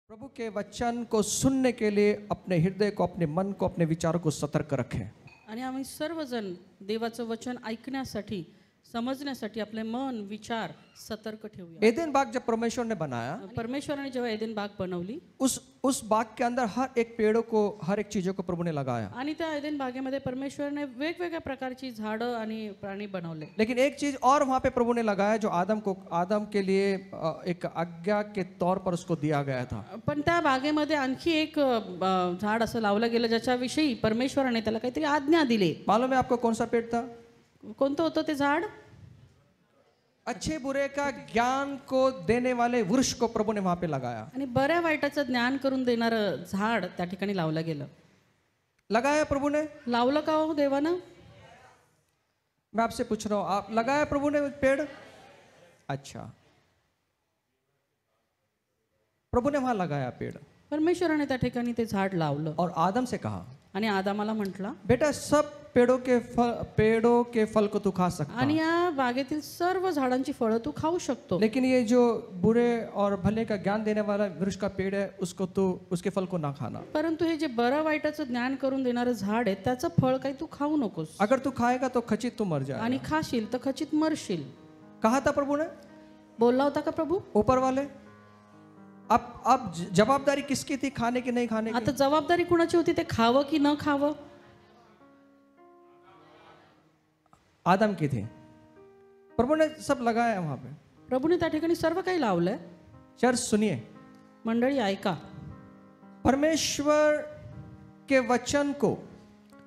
प्रभु के वचन को सुनने के लिए अपने हृदय को, अपने मन को, अपने विचारों को सतर्क रखें। आणि आम्ही सर्वजण देवाचं वचन ऐकण्यासाठी, समजण्यासाठी आपले मन, विचार सतर्क ठेवूया। एदेन बाग जब परमेश्वर ने बनाया, परमेश्वराने जेव्हा एदेन बाग बनवली, उस बाग के अंदर हर एक पेड़ों को, हर एक चीजों को प्रभु ने लगाया। आणि त्या एदेन बागेमध्ये परमेश्वराने वेगवेगळ्या प्रकारची झाडं आणि प्राणी बनवले। लेकिन एक चीज और वहां पे प्रभु ने लगाया जो आदम के लिए एक आज्ञा के तौर पर उसको दिया गया था। पण त्या बागेमध्ये आणखी एक झाड असं लावलं गेलं ज्याच्याविषयी परमेश्वराने त्याला काहीतरी आज्ञा दिली। मालूम है आपको कौन सा पेड़ था? कोणतं होतं ते झाड? अच्छे बुरे का ज्ञान को देने वाले वृक्ष को प्रभु ने वहां पे लगाया। आणि बऱ्या वाईटाचं ज्ञान करून देणारं झाड त्या ठिकाणी लावलं गेलं। लगाया प्रभु ने? लावलं का हो देवानं? मैं आपसे पूछ रहा हूं, आप लगाया प्रभु ने पेड़? अच्छा, प्रभु ने वहां लगाया पेड़ परमेश्वराने त्या ठिकाणी ते झाड लावलं और आदम से कहा, आणि आदामाला म्हटला, बेटा सब पेड़ों के फल को तू खा सकता आणि है, या बागेतील सर्व झाडांची फळं तू खाऊ शकतो, लेकिन ये जो बुरे और भले का ज्ञान देने वाला वृक्ष का पेड़ है उसके फल को ना खाना। परंतु हे जे बरं वाईटाचं ज्ञान करून देणारं झाड आहे त्याचं फळ काही तू खाऊ नकोस, अगर तू खाएगा तो खचित तू मर जाएगा। आणि खाशील तर खचित मरशील। कहा था प्रभु ने? बोलला होता का प्रभू? ऊपर वाले। अब जवाबदारी किसकी थी, खाने की नहीं खाने की? आता जबाबदारी कुणाची होती ते खावं की न खावं? आदम की थी। प्रभु ने सब लगाया वहां पे। प्रभूने त्या ठिकाणी सर्व काही लावलंय। चर्च सुनिए, मंडळी ऐका, परमेश्वर के वचन को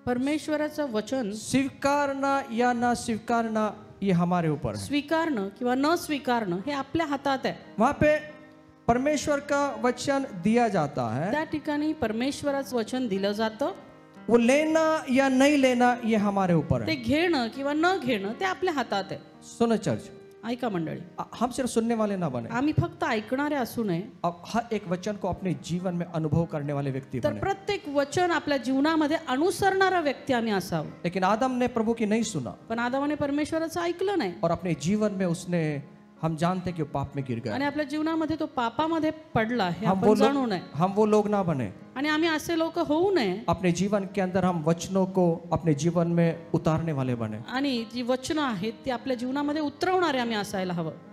परमेश्वराचं वचन स्वीकारना या ना स्वीकारना ये हमारे ऊपर है। स्वीकारणं किंवा न स्वीकारणं हे आपल्या हातात आहे। वहां पे परमेश्वर का वचन दिया जाता है, त्या ठिकाणी परमेश्वराचं वचन दिलं जातं, वो लेना या नहीं लेना ये हमारे ऊपर ते है। घेणं किंवा न घेणं ते आपल्या हातात आहे। सुनो चर्च, ऐका मंडळी, हम सिर्फ सुनने वाले ना बने, आम्ही फक्त ऐकणारे असू नये, अब हर एक वचन को अपने जीवन में अनुभव करने वाले व्यक्ति तर बने। प्रत्येक वचन आपल्या जीवनामध्ये अनुसरणारा व्यक्ती आम्ही असावं। लेकिन आदम ने प्रभु की नहीं सुना पण आदामाने परमेश्वराचं ऐकलं नाही, और अपने जीवन में उसने, हम जानते कि वो पाप में गिर गया। आणि आपल्या जीवनामध्ये तो पापामध्ये पडला हे आपण जाणू नये, हम वो लोग ना बने। आणि आम्ही असे लोक होऊ नये, अपने जीवन के अंदर हम वचनों को अपने जीवन में उतारने वाले बने। आणि जी वचनं आहेत ती आपल्या जीवनामध्ये उतरवणारे आम्ही असायला हवं।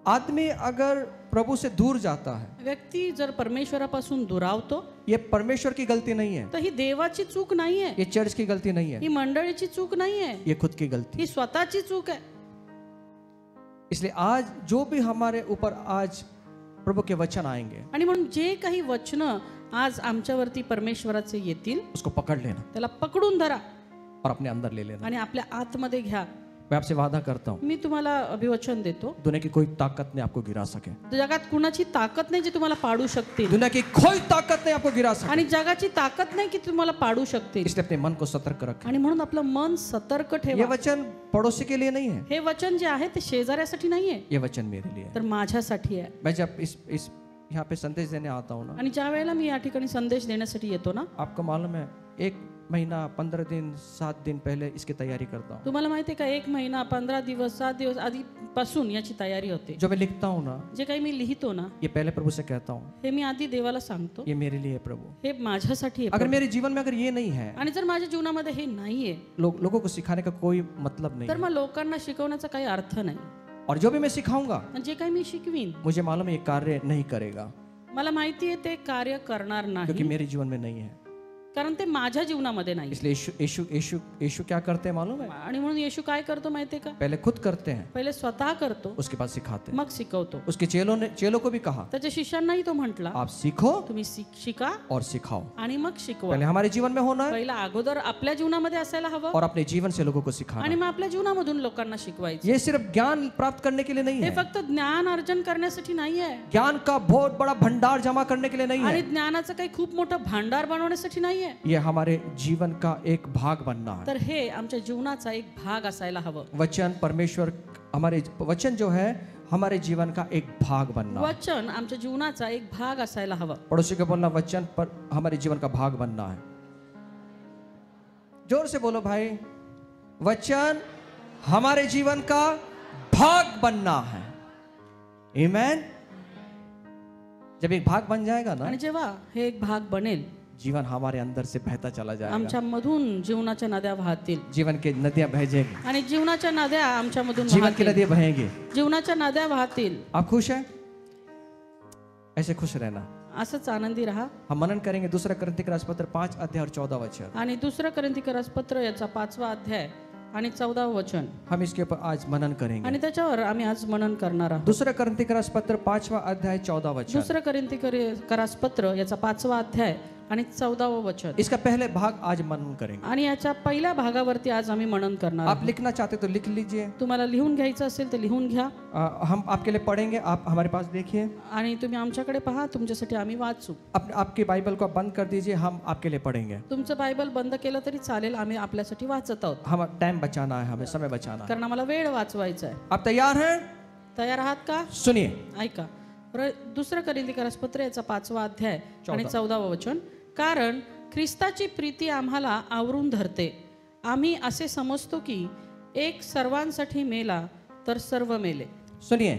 आदमी अगर प्रभु से दूर जाता है, व्यक्ती जर परमेश्वरापासून दुरावतो, ये परमेश्वर की गलती नहीं है, तर ही देवाची चूक नाहीये, ये चर्च की गलती नहीं है, ही मंडळीची चूक नाहीये, ये खुद की गलती। ही स्वतःची चूक आहे। इसलिए आज जो भी हमारे ऊपर आज प्रभु के वचन आएंगे, आणि म्हणून जे काही वचनं आज आमच्यावरती परमेश्वराचे येतील उसको पकड़ लेना त्याला पकडून धरा और अपने अंदर ले लेना। आणि आपल्या आतमध्ये घ्या। मैं आपसे वादा करता हूँ, मी तुम्हाला अभिवचन देतो, दुनिया की कोई ताकत नहीं आपको गिरा सके। जगात कुणाची ताकद नाही जी तुम्हाला पाडू शकते, दुनिया की कोई ताकत नहीं आपको गिरा सके। आणि जगाची ताकद नाही की तुम्हाला पाडू शकते। इसलिए अपने मन को सतर्क रखें। आणि म्हणून आपलं मन सतर्क ये ठेवा। वचन पड़ोसी के लिए नहीं है, हे वचन जे आहे ते शेजाऱ्यासाठी नाहीये, ये वचन मेरे लिए है। तर माझ्यासाठी आहे। मैं जब इस यहाँ पे संदेश देने आता हूँ ना, आणि ज्या वेळेला मी या ठिकाणी संदेश देण्यासाठी येतो ना, आपको मालूम है 1 महीना 15 दिन 7 दिन पहले इसकी तैयारी करता हूँ। तुम्हाला माहिती आहे का, 1 महिना 15 दिवस 7 दिवस आधीपासून याची तयारी होते। जो मैं लिखता हूँ ना, जे काही मी लिहितो ना, ये पहले प्रभु से कहता हूँ, हे मी आधी देवाला सांगतो, ये मेरे लिए है प्रभु। हे माझ्यासाठी आहे अगर प्रभू। मेरे जीवन में अगर ये नहीं है, आणि जर माझ्या जीवनामध्ये हे नाहीये, लोगों को सिखाने का कोई मतलब नहीं तर है। मग लोकांना शिकवण्याचा काही अर्थ नाही। और जो भी मैं सिखाऊंगा, आणि जे काही मी शिकवीन, मुझे मालूम है ये कार्य नहीं करेगा, मला माहिती आहे ते कार्य करणार क्योंकि नाही, मेरे जीवन में नहीं है। कारण ते माझ्या जीवनामध्ये नाही। इसलिए यीशु क्या करते हैं मालूम है? आणि म्हणून येशू काय करतो माहितीये का, पहले खुद करते हैं, पहिले स्वतः करतो, उसके बाद सिखाते हैं। मग शिकवतो। उसके चेलों को भी कहा, त्याच्या शिष्यांनाही तो म्हटला, आप सीखो तुम्ही शिका और सिखाओ। आणि मग शिकवा। पहले हमारे जीवन में होना है पहिला अगोदर आपल्या जीवनामध्ये असायला हवं, और अपने जीवन से लोगों को सिखाना। आणि मग आपल्या जीवनामधून लोकांना शिकवायचं। ये सिर्फ ज्ञान प्राप्त करने के लिए नहीं हे है, फक्त ज्ञान अर्जन करण्यासाठी नाहीये, ज्ञान का बहुत बड़ा भंडार जमा करने के लिए नहीं आणि है, ज्ञानाचं काही खूप मोठं भांडार बनवण्यासाठी नाहीये, ये हमारे जीवन का एक भाग बनना है। तर हे आमच्या जीवनाचा एक भाग असायला हवं। वचन परमेश्वर, हमारे वचन जो है हमारे जीवन का एक भाग बनना है। वचन आमच्या जीवनाचा एक भाग असायला हवं। पड़ोसी को बोलना, वचन पर हमारे जीवन का भाग बनना है। जोर से बोलो भाई, वचन हमारे जीवन का भाग बनना है। आमेन। जब एक भाग बन जाएगा ना, आणि जेव्हा हे एक भाग बनेल, जीवन हमारे अंदर से बहता चला जाएगा। आमच्या मधून जीवनाच्या नद्या वाहतील जीवन की नदियां बह जाएंगी, आणि जीवनाच्या नद्या आमच्या मधून जीवन की वाहतील, नदियां बहेंगी। जीवनाच्या नद्या वाहतील। आप खुश हैं? ऐसे खुश रहना। असंच आनंदी राहा। हम मनन करेंगे दूसरा कोरिन्थियों का पत्र 5 अध्याय और 14 वचन। आणि दुसरं कोरिन्थियों पत्र याचा 5वा अध्याय आणि 14व वचन, हम इसके ऊपर आज मनन करेंगे। आणि त्याच्यावर आम्ही आज मनन करणार आहोत। दूसरा कोरिन्थियों का पत्र 5वां अध्याय 14 वचन। दुसरं कोरिन्थियों पत्र याचा 5वा अध्याय आणि 14व वचन। इसका पहले भाग आज मनन करेंगे। आणि याच्या पहिल्या भागावरती आज आम्ही मनन करणार आप आहोत। लिखना चाहते तो लिख लीजिए। तुम्हाला लिहून घ्यायचं असेल तर लिहून घ्या, हम आपके लिए पढ़ेंगे, आप हमारे पास देखिए। आणि तुम्ही आमच्याकडे पहा, तुमच्यासाठी आम्ही वाचू। आपकी बाइबल को बंद कर दीजिए, हम आपके लिए पढ़ेंगे। तुमचं बायबल बंद केलं तरी चालेल, आम्ही आपल्यासाठी वाचत आहोत, हम टाइम बचाना है, हमें समय बचाना है। कारण आम्हाला वेळ वाचवायचा आहे। आप तैयार हैं? तयार आहात का? सुनिए। ऐका। दुसरं कोरिन्थियों पत्र याचा 5वा अध्याय आणि 14व वचन। कारण ख्रिस्ताची प्रीती आम्हाला आवरून धरते। आम्ही असे समजतो की एक सर्वांसाठी मेला तर सर्व मेले। सुनिए,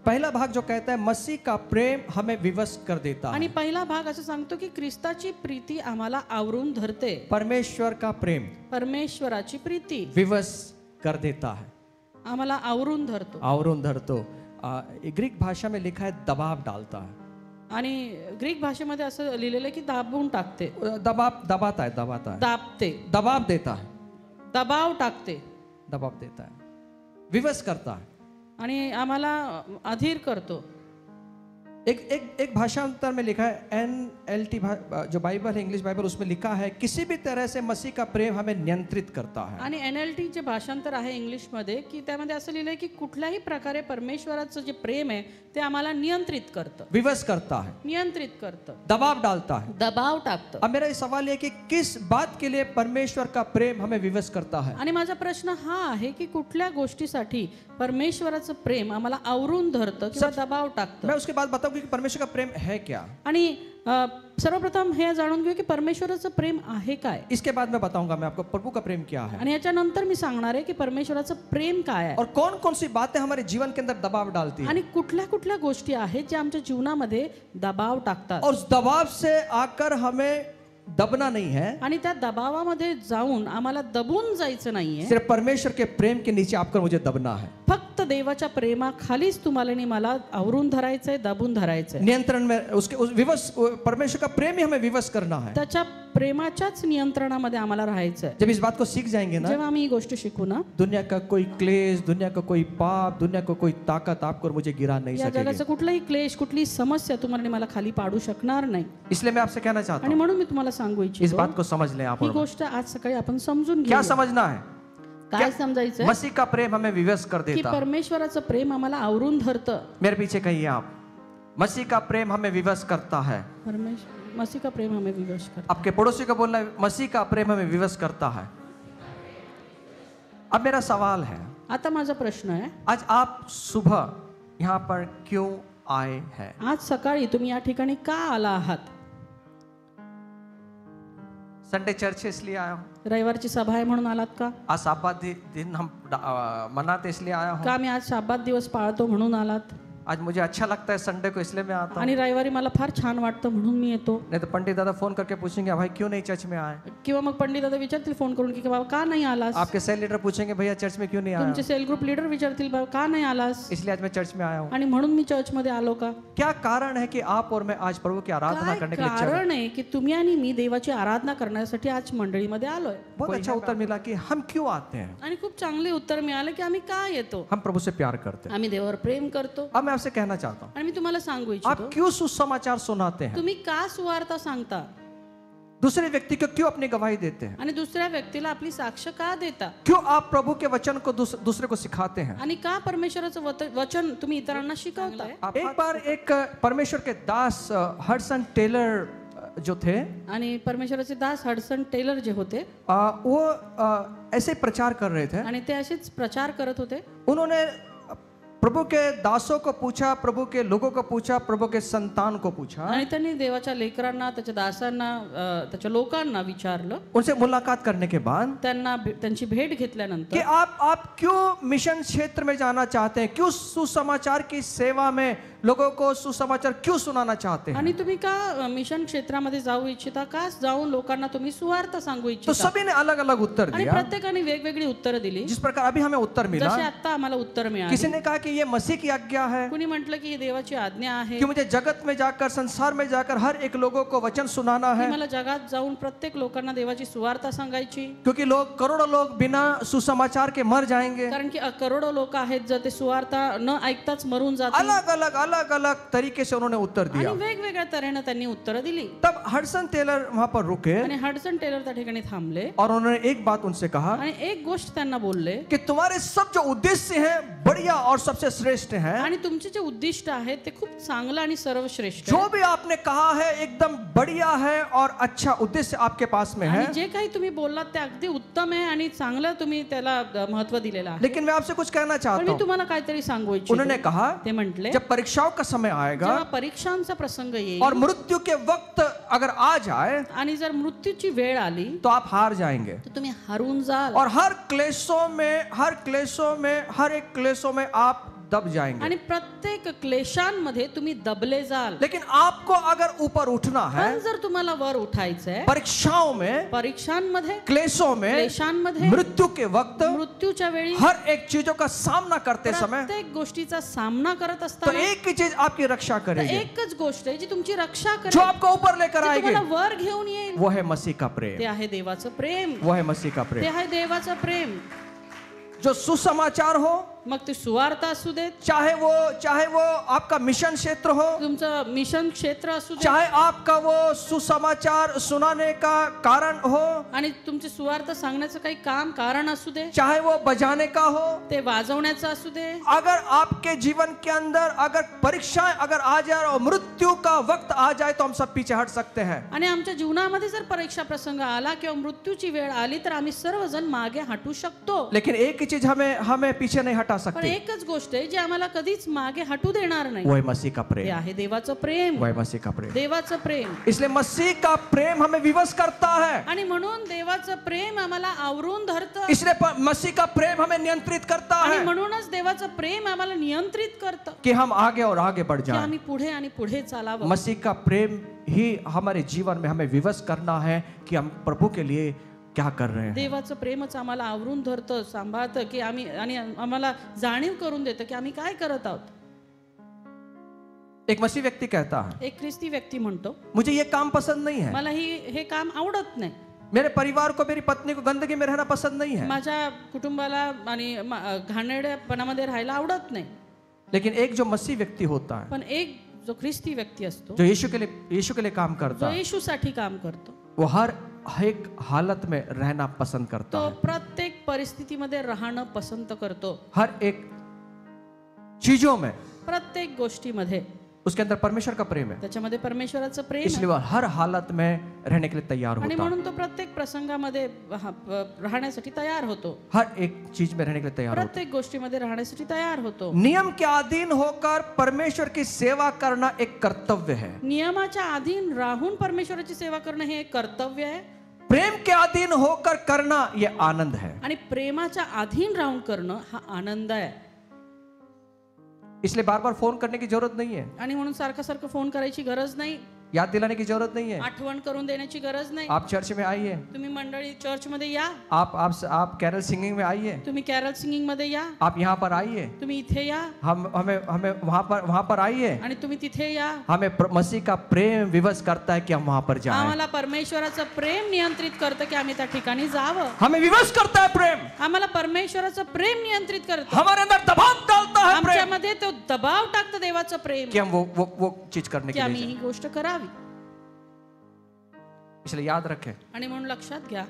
पहला भाग जो कहता है मसीह का प्रेम हमें विवश कर देता है। आणि पहिला भाग असं सांगतो की ख्रिस्ताची प्रीती आम्हाला आवरून धरते। परमेश्वर का प्रेम परमेश्वराची प्रीती विवश कर देता है, आम्हाला आवरून धरतो। आवरून धरतो। ग्रीक भाषा में लिखा है दबाव डालता है। आणि ग्रीक भाषेमध्ये असं लिहिलेलं आहे की दाबून टाकते, दबाता है, दाबते, दबाव देता है, दबाव टाकते, दबाव देता है, विवश करता है। आणि आम्हाला अधीर करतो। एक भाषांतर में लिखा है NLT जो बाइबल है, इंग्लिश बाइबल, उसमें लिखा है किसी भी तरह से मसीह का प्रेम हमें नियंत्रित करता है। आणि NLT जे भाषांतर आहे इंग्लिश मध्ये, की त्यामध्ये असं लिहिलंय की कुठल्याही प्रकारे परमेश्वराचं जे प्रेम आहे ते आम्हाला नियंत्रित करतं, विवश करता है, नियंत्रित करतं, दबाव डालता है, दबाव टाकतं। अब मेरा ये सवाल है कि किस बात के लिए परमेश्वर का प्रेम हमें विवश करता है? आणि माझा प्रश्न हा आहे की कुठल्या गोष्टीसाठी परमेश्वराचं प्रेम आम्हाला आवरून धरतं किंवा दबाव टाकतं? मैं उसके बाद बताऊंगी कि परमेश्वर का प्रेम है क्या। आणि सर्वप्रथम हे जाणून घेऊ की परमेश्वराचं प्रेम आहे काय। इसके बाद मैं बताऊंगा मैं आपको प्रभु का प्रेम क्या है, आणि याच्यानंतर मी सांगणार आहे की परमेश्वराचं प्रेम काय आहे और कौन कौन सी बातें हमारे जीवन के अंदर दबाव डालती है, आणि कुठल्या कुठल्या गोष्टी आहेत ज्या आमच्या जीवनामध्ये दबाव टाकतात। और उस दबाव से आकर हमें दबना नहीं है, आणि त्या दबावामध्ये जाऊन आम्हाला दबून जायचं नाहीये, सिर्फ परमेश्वर के प्रेम के नीचे आपकर मुझे दबना है। फक्त देवाच्या प्रेमाखालीच तुम्हाला आणि मला आवरून धरायचंय, दबून धरायचंय। नियंत्रण में उसके उस विवश परमेश्वर का प्रेम ही हमें विवश करना है। त्याच्या प्रेमाच्याच नियंत्रणामध्ये आम्हाला राहायचंय। जब इस बात को सीख जाएंगे ना, जेव्हा आम्ही ही गोष्ट शिकू ना, दुनिया का कोई क्लेश, दुनिया का कोई पाप, दुनिया का कोई ताकत आपको और मुझे गिरा नहीं या सकेगी। जगाचं कुठलाही क्लेश, कुठली समस्या तुम्हाला आणि मला खाली पाडू शकणार नाही। इसलिए मैं आपसे कहना चाहता आणि हूँ, म्हणून मी तुम्हाला सांगू इस इच्छितो, बात को समझ लें आप ही और मैं। गोष्ट आज सकाळी आपण समजून क्या घेऊ। समझना है? काय समजायचंय? मसीह का प्रेम हमें विवश कर की देता है। परमेश्वराचं प्रेम आम्हाला आवरून धरतं। मेरे पीछे कहिए आप, मसीह का प्रेम हमें विवश करता है। मसीह का प्रेम हमें विवश करता आपके पड़ोसी को बोलना है, मसीह का प्रेम हमें विवश करता है। अब मेरा सवाल है, है। आता माझा प्रश्न आहे, आज आप सुबह यहाँ पर क्यों आए हैं? आज सकाळी तुम्ही या ठिकाणी का आला आहात? संडे चर्च इसलिए आया हूँ, रविवारची सभा आहे म्हणून आलात का? आज शाबात दिन हम मनाते इसलिए आया हूँ, का आम्ही आज शाबात दिवस पाळतो म्हणून आलात? आज मुझे अच्छा लगता है संडे को इसलिए मैं आता हूँ। आणि रविवारी मला फार छान वाटतं म्हणून मी येतो। नहीं तो पंडित दादा फोन करके पूछेंगे भाई क्यों नहीं चर्च में आए। किंवा मग पंडित दादा विचारतील फोन करून की बाबा का नाही आलास? आपके सेल लीडर पूछेंगे भैया चर्च में क्यों नहीं आया। तुमचे सेल ग्रुप लीडर विचारतील बाबा का नाही आलास? इसलिए आज मैं चर्च में आया हूँ। आणि म्हणून मी चर्च मध्ये आलो का? क्या कारण है कि आप और मैं आज प्रभु की आराधना काय करने के लिए चल रहे हैं? कारण आहे की तुम्ही आणि मी देवाची आराधना करण्यासाठी आज मंडळीमध्ये आलोय? बहुत अच्छा उत्तर मिला कि हम क्यों आते हैं। आणि खूप चांगले उत्तर मिळालं की आम्ही का येतो? हम प्रभु से प्यार करते हैं। आम्ही देवावर प्रेम करतो। अब मैं आपसे कहना चाहता हूँ, आणि मी तुम्हाला सांगू आप इच्छितो, क्यों सुसमाचार सुनाते हैं? तुम्ही का सुवार्ता सांगता दूसरे व्यक्ति को क्यों अपनी गवाही देते हैं? आणि दुसऱ्या व्यक्तीला आपली साक्ष का देता? क्यों आप प्रभु के वचन को दूसरे को सिखाते हैं? आणि का परमेश्वराचं वचन तुम्ही इतरांना शिकवताय? एक बार एक परमेश्वर के दास हडसन टेलर जो थे, आणि परमेश्वराचे दास हडसन टेलर जे होते, वो ऐसे प्रचार कर रहे थे। आणि ते असेच प्रचार करत होते। उन्होंने प्रभु के दासों को पूछा, प्रभु के लोगों को पूछा, प्रभु के संतान को पूछा, आणि त्यांनी देवाच्या लेकरांना, त्याच्या दासांना, त्याच्या लोकांना विचारलं. उनसे मुलाकात करने के बाद त्यांची भेट कि घेतल्यानंतर आप क्यों मिशन क्षेत्र में जाना चाहते हैं, क्यों सुसमाचार की सेवा में लोगों को सुसमाचार क्यों सुनाना चाहते हैं? आणि तुम्ही का मिशन क्षेत्रामध्ये जाऊ इच्छिता, का जाऊन लोकांना तुम्ही सुवार्थ सांगू तो इच्छिता? सभी ने अलग अलग उत्तर आणि दिया. प्रत्येकाने वेगवेगळी उत्तरं दिली. जिस प्रकार अभी हमें उत्तर मिला, जसे आता आम्हाला उत्तर मिळाले. किसी ने कहा कि ये मसीह की आज्ञा है, कुणी म्हटलं की ही देवाची आज्ञा आहे कि मुझे जगत में जाकर, संसार में जाकर हर एक लोगों को वचन सुनाना की है, मला जगात जाऊन प्रत्येक लोकांना देवाची सुवार्ता सांगायची. क्योंकि लोग, करोड़ों लोग बिना सुसमाचार के मर जाएंगे. कारण की करोडो लोक आहेत जर ते सुवार्ता न ऐकताच मरून जातील. अलग अलग तरीके से उन्होंने उत्तर आणि दिया. वेगवेगळ्या तऱ्हेने त्यांनी उत्तरं दिली. तब हडसन टेलर वहां पर रुके आणि हडसन टेलर त्या ठिकाणी थांबले और उन्होंने एक बात उनसे कहा आणि एक गोष्ट त्यांना बोलले कि तुम्हारे सब जो उद्देश्य हैं बढ़िया और सबसे श्रेष्ठ हैं. आणि तुमचे जे उद्दिष्ट आहेत ते खूप चांगलं आणि सर्वश्रेष्ठ जो आहे. भी आपने कहा है एकदम बढ़िया है और अच्छा उद्देश्य आपके पास में है. आणि जे काही तुम्ही बोललात ते अगदी उत्तम आहे आणि चांगलं तुम्ही त्याला महत्त्व दिलेलं आहे. लेकिन मैं आपसे कुछ कहना पण चाहता मी हूँ. तुम्हाला काहीतरी सांगू इच्छितो. उन्होंने कहा ते म्हटले जब परीक्षाओं का समय आएगा जेव्हा परीक्षांचा प्रसंग येईल और मृत्यू के वक्त अगर आ जाए आणि जर मृत्यूची वेळ आली तो आप हार जाएंगे. तर तुम्ही हरून जाल और हर एक क्लेशों में आप दब जाएंगे. आणि प्रत्येक क्लेशांमध्ये तुम्ही दबले जाल. लेकिन आपको अगर ऊपर उठना है पण जर तुम्हाला वर उठायचंय परीक्षाओं में, परीक्षांमध्ये, क्लेशों में, क्लेशांमध्ये, मृत्यू के वक्त, मृत्यूच्या वेळी हर एक चीजों का सामना करते समय प्रत्येक गोष्टीचा सामना करत तो असताना एक ही चीज आपकी रक्षा तर करेगी, एकच गोष्ट आहे जी तुमची रक्षा जो करेल, आपको ऊपर लेकर जी आएगी. तुम्हाला वर घेऊन येईल. वो है मसीह का ते प्रेम. आहे देवाचं प्रेम. वो है मसीह का ते प्रेम. आहे देवाचं प्रेम. जो सुसमाचार हो, मग ते सुवार्ता असू देत, चाहे वो आपका मिशन क्षेत्र हो, तुमचं मिशन क्षेत्र असू दे, चाहे आपका वो सुसमाचार सुनाने का कारण हो, आणि तुमचे सुवार्थ सांगण्याचं काही काम कारण असू दे, चाहे वो बजाने का हो. ते वाजवण्याचं असू दे. अगर आपके जीवन के अंदर अगर परीक्षाएं अगर आ जाए और मृत्यू का वक्त आ जाए तो हम सब पीछे हट सकते हैं. आणि आमच्या जीवनामध्ये जर परीक्षा प्रसंग आला किंवा मृत्यूची वेळ आली तर आम्ही सर्वजण मागे हटू शकतो. लेकिन एक ही चीज हमें पीछे नहीं हटा पण सकती. एकच गोष्ट आहे जी आम्हाला कधीच मागे हटू देणार नाही. वो है मसीह का ते प्रेम. आहे देवाचं प्रेम. वो है मसीह का प्रेम. देवाचं प्रेम. इसलिए मसीह का प्रेम हमें विवश करता है. आणि म्हणून देवाचं प्रेम आम्हाला आवरून धरतं. इसलिए मसीह का प्रेम हमें नियंत्रित करता आणि है म्हणूनच देवाचं प्रेम आम्हाला नियंत्रित करतं कि हम आगे और आगे बढ़ की जाएं. आम्ही पुढे आणि पुढे चालावं. मसीह का प्रेम ही हमारे जीवन में हमें विवश करना है कि हम प्रभु के लिए क्या कर रहे हैं. देवाचं प्रेमच आम्हाला आवरून धरतं, सांभाळतं की आम्ही, आणि आम्हाला जाणीव करून देतं की आम्ही काय करत आहोत. एक मसीह व्यक्ति कहता है, एक ख्रिस्ती व्यक्ती म्हणतो मुझे ये काम पसंद नहीं है. मला हे काम आवडत नाही. मेरे परिवार को, मेरी पत्नी को गंदगी में रहना पसंद नहीं है. माझ्या कुटुंबाला आणि घाणेरडेपणामध्ये राहायला आवडत नाही. लेकिन एक जो मसीह व्यक्ति होता है, पण एक जो ख्रिस्ती व्यक्ती असतो, जो यीशु के लिए काम करता जो है, येशूसाठी काम करतो, वो हर एक हालत में रहना पसंद करता तो है. प्रत्येक परिस्थितीमध्ये राहणं पसंत करतो. हर एक चीजों में प्रत्येक गोष्टीमध्ये उसके अंदर परमेश्वर का प्रेम है. त्याच्यामध्ये परमेश्वराचं प्रेम इसलिए आहे. वो हर हालत में रहने के लिए तैयार आणि होता है. म्हणून तो प्रत्येक प्रसंगामध्ये राहण्यासाठी तयार होतो. हर एक चीज में रहने के लिए तैयार होता है. प्रत्येक गोष्टीमध्ये राहण्यासाठी तयार होतो. नियम के अधीन होकर परमेश्वर की सेवा करना एक कर्तव्य है. नियमाच्या अधीन राहून परमेश्वराची सेवा करणं हे एक कर्तव्य आहे. प्रेम के अधीन होकर करना यह आनंद है. आणि प्रेमाच्या अधीन राहून करणं हा आनंद आहे. इसलिए बार बार फोन करने की जरूरत नहीं है. आणि म्हणून सारखं सारखं फोन करायची गरज नाही. याद दिलाने की जरूरत नहीं है. आठवण करून देण्याची गरज नाही. आप चर्च में आइए. तुम्ही मंडळी चर्च मध्ये या. आप कैरल सिंगिंग में आइए. तुम्ही कॅरल सिंगिंग मध्ये या. आप यहाँ पर आइए. तुम्ही इथे या. हमें वहाँ पर आइए. आणि तुम्ही तिथे या. हमें मसीह का प्रेम विवश करता है कि हम वहाँ पर जाएं. आम्हाला परमेश्वराचं प्रेम नियंत्रित करतं की आम्ही त्या ठिकाणी जावं. हमें विवश करता है प्रेम. आम्हाला परमेश्वराचं प्रेम नियंत्रित करतं. हमारे अंदर दबाव डालता है प्रेम आमच्यामध्ये तो दबाव टाकतं देवाचं प्रेम कि हम वो चीज करने की के आम्ही लिए ही गोष्ट करावी. इसलिए याद रखें, आणि म्हणून लक्षात घ्या,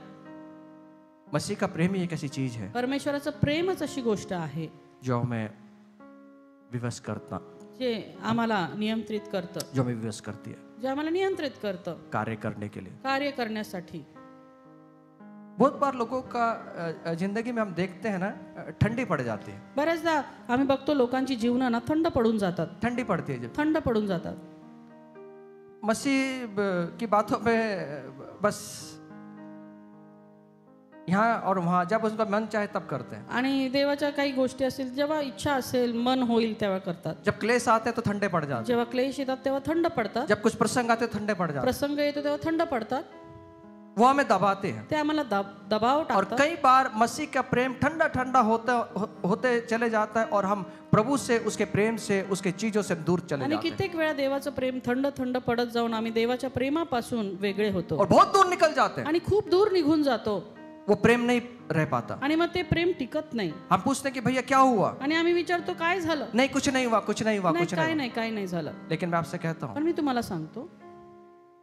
मसीह का प्रेम ही एक ऐसी चीज है परमेश्वराचं प्रेमच अशी गोष्ट आहे जो हमें विवश करता, जे आम्हाला नियंत्रित करतं, जो हमें विवश करती है जे आम्हाला नियंत्रित करतं कार्य करने के लिए. कार्य करण्यासाठी. बहुत बार लोगों का जिंदगी में हम देखते हैं ना, ठंडी पड़ जाती है, बऱ्याचदा आम्ही बघतो लोकांची जीवनं ना थंड पडून जातात, ठंडी पड़ती है जब थंड पडून जातात. मसीह की बातों पे बस यहाँ और वहाँ जब उसका मन चाहे तब करते हैं. आणि देवाच्या काही गोष्टी असतील जेव्हा इच्छा असेल मन होईल तेव्हा करतात. जब क्लेश आते हैं तो ठंडे पड़ जाते जेव्हा क्लेश येतात तेव्हा थंड पडतात, हैं. जब कुछ प्रसंग आते हैं तो ठंडे पड़ जाते प्रसंग येतो तेव्हा थंड पडतात. हैं. वो हमें दबाते हैं. ते आम्हाला दबाव और टाकतात. कई बार मसीह का प्रेम ठंडा ठंडा होते चले जाता है और हम प्रभू से, उसके प्रेम से, उसके चीजों से दूर चले आणि जाते हैं कित्येक वेळा देवाचं प्रेम थंड थंड पडत जाऊन आम्ही देवाच्या प्रेमापासून वेगळे होतो और बहुत दूर निकल जाते हैं. आणि खूप दूर निघून जातो वो प्रेम नहीं रह पाता. आणि मग ते प्रेम टिकत नाही. हम पूछते हैं कि भैया क्या हुआ? आणि आम्ही विचारतो काय झालं? नहीं कुछ नहीं हुआ, कुछ नहीं हुआ, नाही, कुछ काय नहीं. नाही काय नाही झालं. लेकिन मैं आपसे कहता हूँ, पण मी तुम्हाला सांगतो,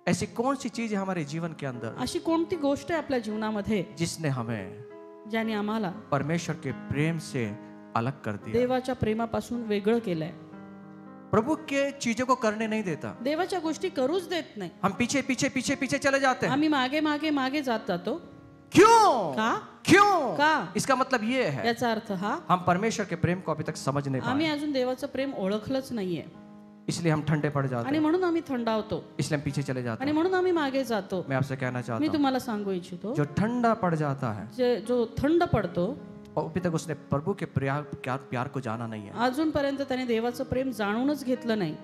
ऐसी कौन सी चीज है हमारे जीवन के अंदर अशी कोणती गोष्ट आहे आपल्या जीवनामध्ये जिसने हमें ज्याने आम्हाला परमेश्वर के प्रेम से अलग कर दिया? देवाच्या प्रेमापासून वेगळं केलंय. प्रभु के चीजों को करने नहीं देता. देवाच्या गोष्टी करूच देत नाही. हम पीछे पीछे पीछे पीछे चले जाते हैं. आम्ही मागे मागे मागे जात जातो. क्यों? का? क्यों? का? इसका मतलब ये है याचा अर्थ हा, हम परमेश्वर के प्रेम को अभी तक समझ नहीं आम्ही पाए, अजून देवाचं प्रेम ओळखलंच नाहीये इसलिए हम ठंडे पड़ जाते आणि हैं, म्हणून आम्ही थंडावतो इसलिए हम पीछे चले जाते आणि हैं. म्हणून आम्ही मागे जातो. मैं आपसे कहना चाहता मी हूँ, तुम्हाला सांगू इच्छितो, जो ठंडा पड़ जाता है जो थंड पडतो और अभी तक उसने प्रभु के प्यार को जाना नहीं है, अजूनपर्यंत त्याने देवाचं प्रेम जाणूनच घेतलं नाही,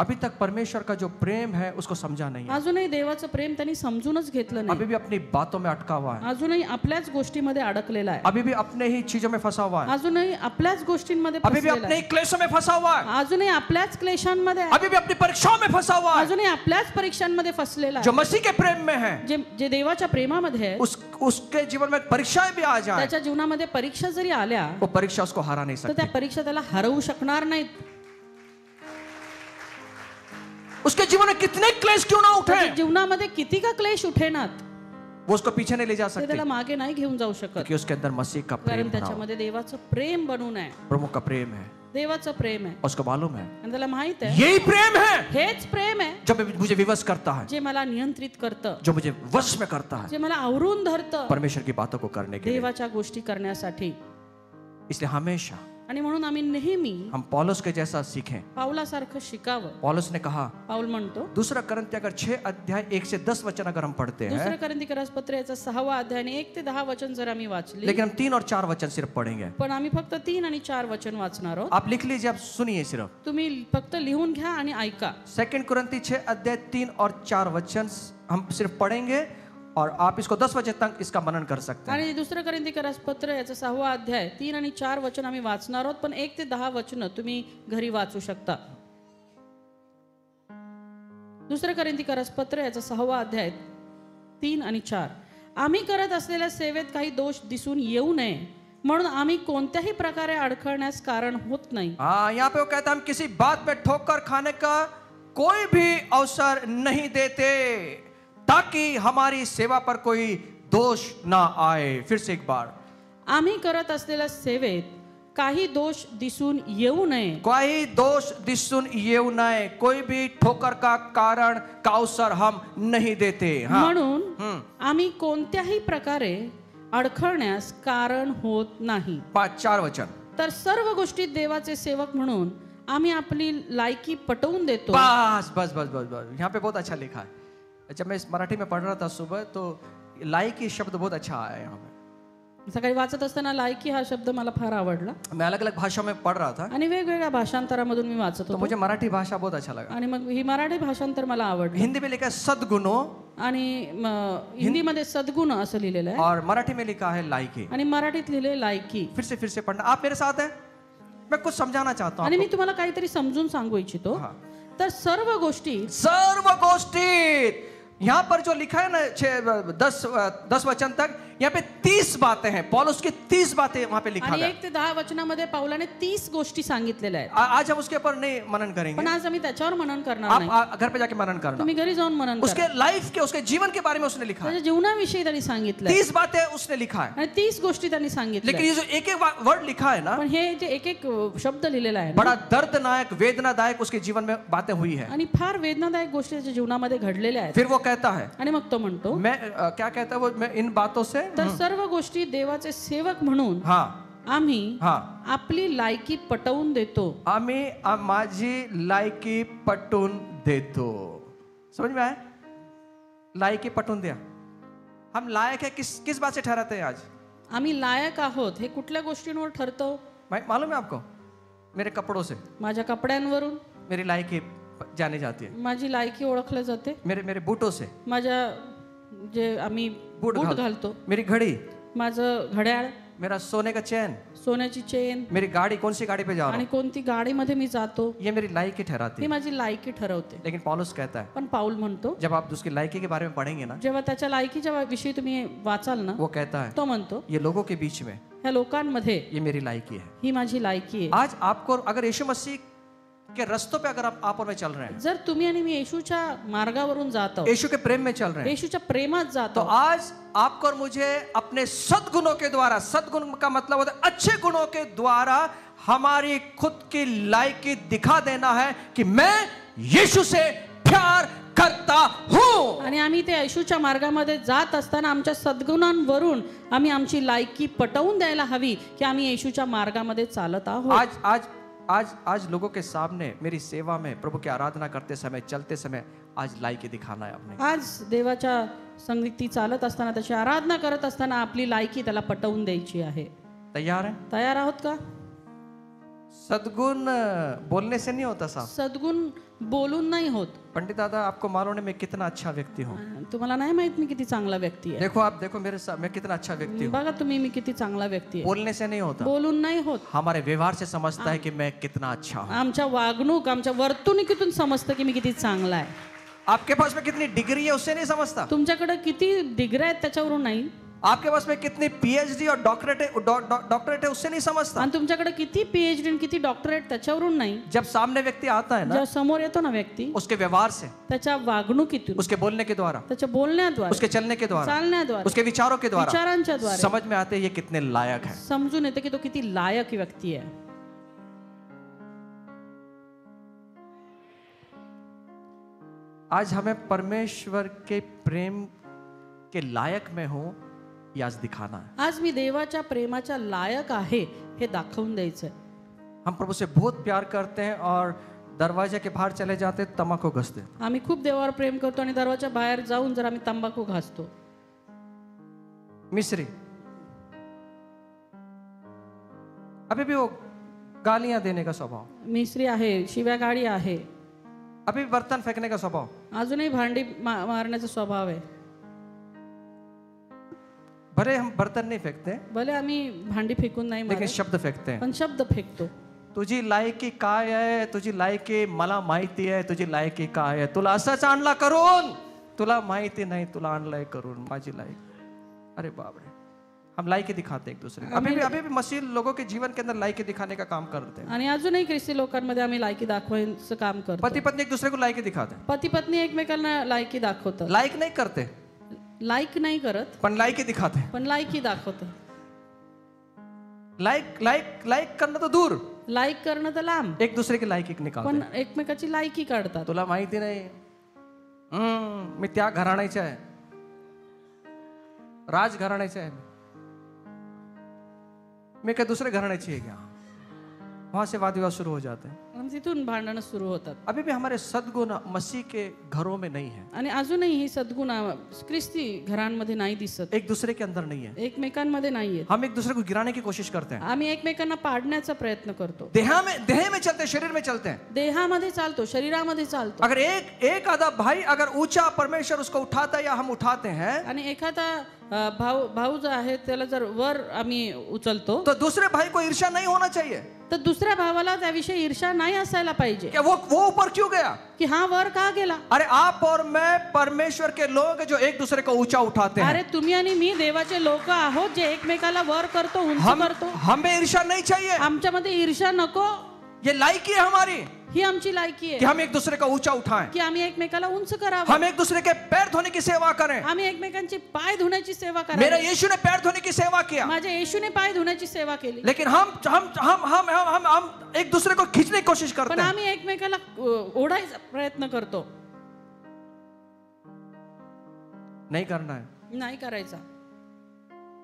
अभी तक परमेश्वर का जो प्रेम है उसको समझा नहीं है, अजूनही देवाचं प्रेम त्यांनी समजूनच घेतलं नाही, अभी भी अपनी बातों में अटका हुआ है, अजूनही आपल्याच गोष्टीमध्ये अडकलेला आहे, अभी भी अपने ही चीजों में फंसा हुआ है, अजूनही आपल्याच गोष्टींमध्ये अभी भी फसलेला अपने ही आहे, क्लेशों में फंसा हुआ है, अजूनही आपल्याच क्लेशांमध्ये आहे, अभी भी अपनी परीक्षाओं में फंसा हुआ है. अजूनही आपल्याच परीक्षांमध्ये फसलेला जो आहे. मसीह के प्रेम में है जे जे देवाच्या प्रेमामध्ये आहे, उसके जीवन में परीक्षाएं भी आ जाए, त्याच्या जीवनामध्ये परीक्षा जरी आल्या वो परीक्षा उसको हरा नहीं तर सकती. त्या परीक्षा त्याला हरवू शकणार नाहीत. उसके जीवन में कितने क्लेश क्यों ना उठे, त्याच्या जीवनामध्ये किती का क्लेश उठेनात, वो उसको पीछे नहीं ले जा ते सकते, त्याला मागे नाही घेऊन जाऊ शकत, क्योंकि उसके अंदर मसीह का प्रेम कारण भरा हुआ है, त्याच्यामध्ये देवाचं प्रेम बनून आहे, प्रभु का प्रेम है, देवाचं प्रेम आहे उसको मालूम है आणि त्याला माहित आहे यही प्रेम है हेच प्रेम आहे जो मुझे विवश करता है, जे मला नियंत्रित करतं, जो मुझे वश में करता है जे मला आवरून धरतं परमेश्वर की बातों को करने के लिए. देवाच्या गोष्टी करण्यासाठी. इसलिए हमेशा आणि म्हणून आम्ही नेहमी हम पौलुस के जैसा सीखें. पाऊलासारखं शिकावं. पौलुस ने कहा, पाऊल म्हणतो, दूसरा करंती अगर 6 अध्याय 1 से 10 वचन अगर हम पढ़ते हैं, दुसरं कोरिन्थीकरास पत्र याचा 6वा अध्याय आणि 1 ते 10 वचन जर आम्ही वाचली, लेकिन हम 3 और 4 वचन सिर्फ पढ़ेंगे. पण आम्ही फक्त 3 आणि 4 वचन वाचणार आहोत. आप लिख लीजिए, आप सुनिए सिर्फ. तुम्ही फक्त लिहून घ्या आणि ऐका. 2 कुरिन्थी 6 अध्याय 3 और 4 वचन हम सिर्फ पढ़ेंगे और आप इसको 10 वचन तक इसका मनन कर सकते हैं. आणि दुसरं कोरिन्थीकरास पत्र याचा 6वा अध्याय 3 आणि 4 वचन आम्ही वाचणार आहोत, पण 1 ते 10 वचन तुम्ही घरी वाचू शकता. दुसरं कोरिन्थीकरास पत्र याचा 6वा अध्याय 3 आणि 4. आम्ही करत असलेल्या सेवेत काही दोष दिसून येऊ नये म्हणून आम्ही कोणत्याही प्रकारे अडखळण्यास कारण होत नाही. हाँ, यहाँ पे वो कहता है हम किसी बात में ठोकर खाने का कोई भी अवसर नहीं देते ताकि हमारी सेवा पर कोई दोष ना आए. फिर से एक बार, आम्ही करत असलेल्या सेवेत काही दोष दिसून येऊ नये, कोई दोष दिसून येऊ नये, कोई भी ठोकर का कारण का अवसर हम नहीं देते. हाँ, म्हणून आम्ही कोणत्याही प्रकारे अडखळण्यास कारण होत नाही. 4 वचन. तर सर्व गोष्टीत देवाचे सेवक म्हणून आम्ही आपली लायकी पटवून देतो. बस बस बस बस बस, यहाँ पे बहुत अच्छा लिखा है. जब मैं इस मराठी में पढ़ रहा था सुबह, तो लायकी शब्द बहुत अच्छा आया यहाँ पे. सकाळी वाचत असताना लायकी हा शब्द मला फार आवडला मैं अलग अलग भाषा में पढ़ रहा था, आणि वेगवेगळ्या भाषांतरामधून मी वाचत तो होतो मुझे मराठी भाषा बहुत अच्छा लगा. आणि मग ही मराठी भाषांतर मला आवडलं. हिंदी में लिखा है सद्गुणों आणि हिंदीमध्ये सद्गुण असं लिहिलेलं आहे और मराठी में लिखा है लायकी. आणि मराठीत लिहिले लायकी. फिर से पढ़ना. आप मेरे साथ हैं, मैं कुछ समझाना चाहता आणि हूँ. मी तुम्हाला काहीतरी समजून सांगू इच्छितो. तर सर्व गोष्टीत यहाँ पर जो लिखा है ना 10 वचन तक, यहाँ पे 30 बातें हैं. पौलुस की 30 बातें वहाँ पे लिखा आणि है. 1 ते 10 वचनामध्ये पाऊलाने 30 गोष्टी सांगितलेल्या आहेत. आज हम उसके ऊपर नहीं मनन करेंगे, पण आज आम्ही त्याच्यावर मनन करणार नाही. आप घर पे जाके मनन करना. तुम्ही घरी जाऊन मनन करा. उसके लाइफ के, उसके जीवन के बारे में उसने लिखा है. त्याच्या जीवनाविषयी त्यांनी सांगितलं 30 बातें उसने लिखा है. आणि 30 गोष्टी त्यांनी सांगितल्या. लेकिन ये जो एक एक वर्ड लिखा है ना, पण हे जे एक एक शब्द लिहिलेला आहे बड़ा दर्दनायक, वेदनादायक उसके जीवन में बातें हुई है. आणि फार वेदनादायक गोष्टी त्याच्या जीवनामध्ये घडलेल्या आहेत. फिर वो कहता है, आणि मग तो म्हणतो, मैं क्या कहता है वो, मैं इन बातों से तर सर्व गोष्टी देवाचे सेवक म्हणून हाँ आम्ही हाँ आपली लायकी पटवून देतो. आम्ही माझी लायकी पटवून देतो. समझ में आया? लायकी पटवून दिया. हम लायक है किस बात से ठहराते हैं आज? आम्ही लायक आहोत हे कुठल्या गोष्टींवर ठरतो? मालूम है आपको? मेरे कपड़ों से माझ्या कपड्यांवरून मेरी लायकी जानी जाती है. माझी लायकी ओळखली जाते. मेरे बूटों से माझ्या जे आम्ही बूट घालतो, मेरी घड़ी, माझं घड्याळ, मेरा सोने का चैन, सोन्याची चेन मेरी गाड़ी, कौन सी गाड़ी पे जा रहा आणि हूँ, कोणती गाडीमध्ये मी जातो ये मेरी लायकी ठहराती ही है. माझी लायकी ठरवते. लेकिन पौलुस कहता है पण पाऊल म्हणतो, जब आप उसकी लायकी के बारे में पढ़ेंगे ना, जेव्हा त्याच्या लायकीच्या विषयी तुम्ही वाचाल ना, वो कहता है तो म्हणतो ये लोगों के बीच में ह्या लोकांमध्ये ये मेरी लायकी है. ही माझी लायकी आहे. आज आपको अगर यीशु मसीह के रस्तों पे अगर आप और मैं चल रहे हैं, जर तुम्ही आणि मी येशूच्या मार्गावरून जात आहोत, यीशु के प्रेम में चल रहे हैं, येशूच्या प्रेमात जात तो आहोत, आज आपको और मुझे अपने सद्गुणों के द्वारा, सद्गुण का मतलब होता है अच्छे गुणों के द्वारा हमारी खुद की लायकी दिखा देना है कि मैं यीशु से प्यार करता हूं. आणि आम्ही त्या येशूच्या मार्गामध्ये जात असताना आमच्या सद्गुणांवरून आम्ही आमची लायकी पटवून द्यायला हवी की आम्ही येशूच्या मार्गामध्ये चालत आहोत. आज आज आज आज लोगों के सामने मेरी सेवा में प्रभु की आराधना करते समय, चलते समय आज लायकी दिखाना है आपने. आज देवाच्या संगती चालत असताना, त्याची आराधना करत असताना आपली लायकी त्याला पटवून द्यायची आहे. तैयार है? तयार आहोत का? सद्गुण बोलने से नहीं होता साहब. सद्गुण बोलून नाही होत. पंडित दादा, आपको मालूम है मैं कितना अच्छा व्यक्ति हूँ. तुम्हाला नाही माहित मी किती चांगला व्यक्ती आहे. देखो आप देखो मेरे साथ मैं कितना अच्छा व्यक्ति हूँ. बघा तुम्ही मी किती चांगला व्यक्ती आहे. बोलने से नहीं होता, बोलून नाही होत. हमारे व्यवहार से समझता है कि मैं कितना अच्छा हूँ. आमच्या वागणूक, आमच्या वर्तणुकीतून समजतं की मी किती चांगला आहे. आपके पास में कितनी डिग्री है उससे नहीं समझता. तुमच्याकडे किती डिग्री आहेत त्याच्यावरून नाही. आपके पास में कितनी पीएचडी और डॉक्टरेट है उससे नहीं समझता. आणि तुमच्याकडे किती पीएचडी आणि किती डॉक्टरेट त्याच्यावरून नाही. जब सामने व्यक्ति आता है ना, जेव्हा समोर येतो ना व्यक्ती, उसके व्यवहार से, त्याच्या वागणुकीतून, उसके बोलने के द्वारा, त्याच्या बोलण्याद्वारे, उसके चलने के द्वारा, चालण्याद्वारे, उसके विचारों के द्वारा विचारांच्या द्वारे समझ में आते हैं ये कितने लायक है. समजून येते की तो किती लायक व्यक्ती आहे. आज हमें परमेश्वर के प्रेम के लायक में हूं ये आज दिखाना है. आज मी देवाच्या प्रेमाच्या लायक आहे हे दाखवून द्यायचंय. हम प्रभु से बहुत प्यार करते हैं और दरवाजे के बाहर चले जाते तंबाकू घसते. आम्ही खूप देवावर प्रेम करतो आणि दरवाजा बाहेर जाऊन जर आम्ही तंबाखू घासतो. मिस्री अभी भी वो गालियां देने का स्वभाव, मिस्त्री आहे, शिव्या गाडी आहे, अभी भी बर्तन फेंकने का स्वभाव, अजूनही भांडी मारण्याचा स्वभाव आहे. भले हम बर्तन नहीं फेंकते भले आम्ही भांडी फेकून नाही लेकिन मारत, शब्द फेंकते हैं. पण शब्द फेकतो. तुझी लायकी काय आहे, तुझी लायकी मला माहिती आहे, तुझी लायकी काय आहे. तुला असंच आणला करून, तुला माहिती नाही तुला आणलंय करून माझी लायकी. अरे बाप रे, हम लायकी दिखाते एक दूसरे को. अभी भी मसीह लोगों के जीवन के अंदर लायकी दिखाने का काम करते हैं. आणि अजूनही ख्रिस्ती लोकांमध्ये आम्ही लायकी दाखवायचं काम करतो. पति पत्नी एक दूसरे को लायकी दिखाते हैं. पती पत्नी एकमेकांना लायकी दाखवतात. लायक नहीं करते लायक नाही करत, पण लायकी दिखाते हैं. पण लायकी दाखवतात. लायक करना तो दूर, लायक करणं तर लांब, एक दूसरे की लायकी निकालते पण हैं. एकमेकाची लायकी काढतात. तुला माहिती नाही मी त्या घराण्याचे आहे, राज घराण्याचे आहे, मैं क्या दूसरे घराण्याची आहे क्या. वहां से वाद विवाद शुरू हो जाते हैं. आणि तिथून भांडणं सुरू होतात. अभी भी हमारे सद्गुण मसीह के घरों में नहीं है, आणि अजूनही ही सद्गुण ख्रिस्ती घरांमध्ये नाही दिसत, एक दूसरे के अंदर नहीं है. एकमेकांमध्ये नाहीये. हम एक दूसरे को गिराने की कोशिश करते हैं. आम्ही एकमेकांना पाडण्याचा प्रयत्न करतो. देह में चलते हैं, शरीर में चलते हैं. देहामध्ये चालतो, शरीरामध्ये चालतो. अगर एक आधा भाई अगर ऊंचा परमेश्वर उसको उठाता है या हम उठाते हैं, आणि एखादा भाऊ जो आहे त्याला जर वर आम्ही उचलतो, तो दूसरे भाई को ईर्ष्या नहीं होना चाहिए तर दुसऱ्या भावाला त्याविषयी ईर्ष्या नाही असायला पाहिजे कि वो ऊपर क्यों गया. की हा वर का गेला. अरे आप और मैं परमेश्वर के लोग हैं जो एक दूसरे को ऊंचा उठाते हैं. अरे तुम्ही आणि मी देवाचे लोक आहोत जे एकमेकाला वर करतो, उंच करतो. हमें ईर्ष्या नहीं चाहिए. आमच्यामध्ये ईर्ष्या नको. ये लायकी है हमारी ही आमची लायकी कि आहे हम एक दूसरे को ऊंचा उठाएं, की आम्ही एकमेकाला उंच करावं. हम एक दूसरे के पैर धोने की सेवा करें. आम्ही एकमेकांची पाय धुण्याची सेवा मेरे करावी. यीशु ने पैर धोने की सेवा किया, माझ्या येशूने पाय धुण्याची सेवा केली. लेकिन हम एक दूसरे को खींचने की कोशिश पण करते हैं. आम्ही एकमेकाला ओढायचा प्रयत्न करतो. नहीं करना है. नाही करायचा.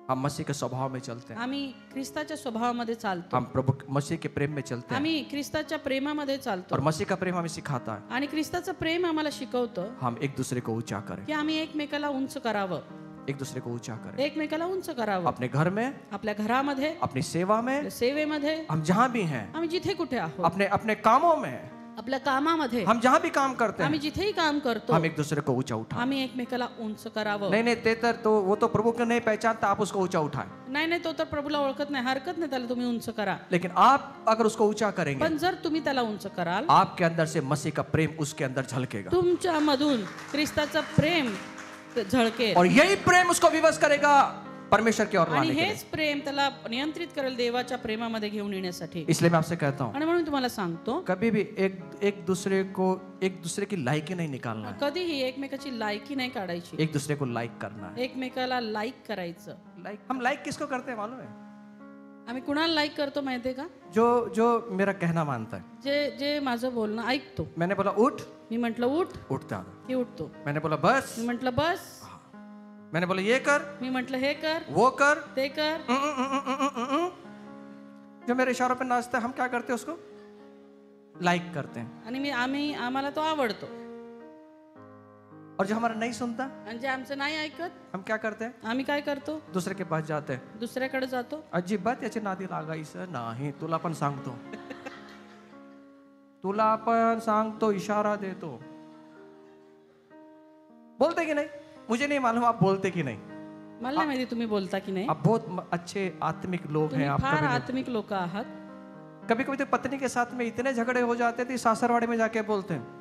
हम मसीह के स्वभाव में चलते हैं, आम्ही ख्रिस्ताच्या स्वभावामध्ये चालतो, हम प्रभु मसीह के प्रेम में चलते हैं आम्ही ख्रिस्ताच्या प्रेमामध्ये चालतो और मसीह का प्रेम हमें सिखाता है आणि ख्रिस्ताचं प्रेम आम्हाला शिकवतं हम एक दूसरे को ऊंचा करें, की आम्ही एकमेकाला उंच करावं, एक दूसरे को ऊंचा करें एकमेकाला उंच करावं, अपने घर में, आपल्या घरामध्ये, अपनी सेवा में, आपल्या सेवेमध्ये, हम जहाँ भी हैं, आम्ही जिथे कुठे आहोत, अपने अपने कामों में, आपल्या कामामध्ये, हम जहाँ भी काम करते आम्ही हैं, जिथेही काम करतो, हम एक दूसरे को ऊंचा उठाएं। आम्ही एकमेकाला उंच करावं. नहीं तो वो तो प्रभु को नहीं पहचानता, आप उसको ऊंचा उठाएं। नाही नाही, तो तर प्रभूला ओळखत नाही, हरकत नाही, त्याला तुम्ही उंच करा. लेकिन आप अगर उसको ऊंचा करेंगे, पण जर तुम्ही त्याला उंच कराल, आपके अंदर से मसीह का प्रेम उसके अंदर झलकेगा तुमच्या मधून ख्रिस्ताचं प्रेम झळकेल और यही प्रेम उसको विवश करेगा परमेश्वर की ओर आणि लाने के लिए। हेच प्रेम त्याला नियंत्रित करेल देवाच्या प्रेमामध्ये घेऊन येण्यासाठी. इसलिए मैं आपसे कहता हूँ, आणि म्हणून तुम्हाला सांगतो, कभी भी एक दूसरे की लायकी नहीं निकालना है, कधीही एकमेकाची लायकी नाही काढायची, एक दूसरे को लाइक करना है। एकमेकाला लाईक करायचं. हम लाइक किसको करते हैं मालूम है? आम्ही कुणाला लाईक करतो माहितीये का? जो मेरा कहना मानता है। जे जे माझं बोलणं ऐकतो. मैंने बोला उठ, मी म्हटलं उठ, उठता। की उठतो. मैंने बोला बस, मी म्हटलं बस, मैंने बोला ये कर, मी म्हटलं हे कर, वो कर, ते कर. जो मेरे इशारों पे नाचता है हम क्या करते हैं? उसको लाइक करते हैं। आणि आम्हाला तो आवडतो. और जो हमारा नहीं सुनता आणि जे आमचं नाही ऐकत, हम क्या करते हैं? आम्ही काय करतो? दूसरे के पास जाते हैं, दुसऱ्याकडे जातो. अजिबात याची नादी लागायचं नाही, तुला पण सांगतो, तुला पण सांगतो, इशारा देतो। बोलते कि नहीं? मुझे नहीं मालूम आप बोलते कि नहीं। मला नाही माहिती तुम्ही बोलता की नाही. आप बहुत अच्छे आत्मिक लोग हैं। तुम्ही आप फार आत्मिक लोक आहात. कभी कभी तो पत्नी के साथ में इतने झगड़े हो जाते थे, सासरवाडी में जाके बोलते हैं,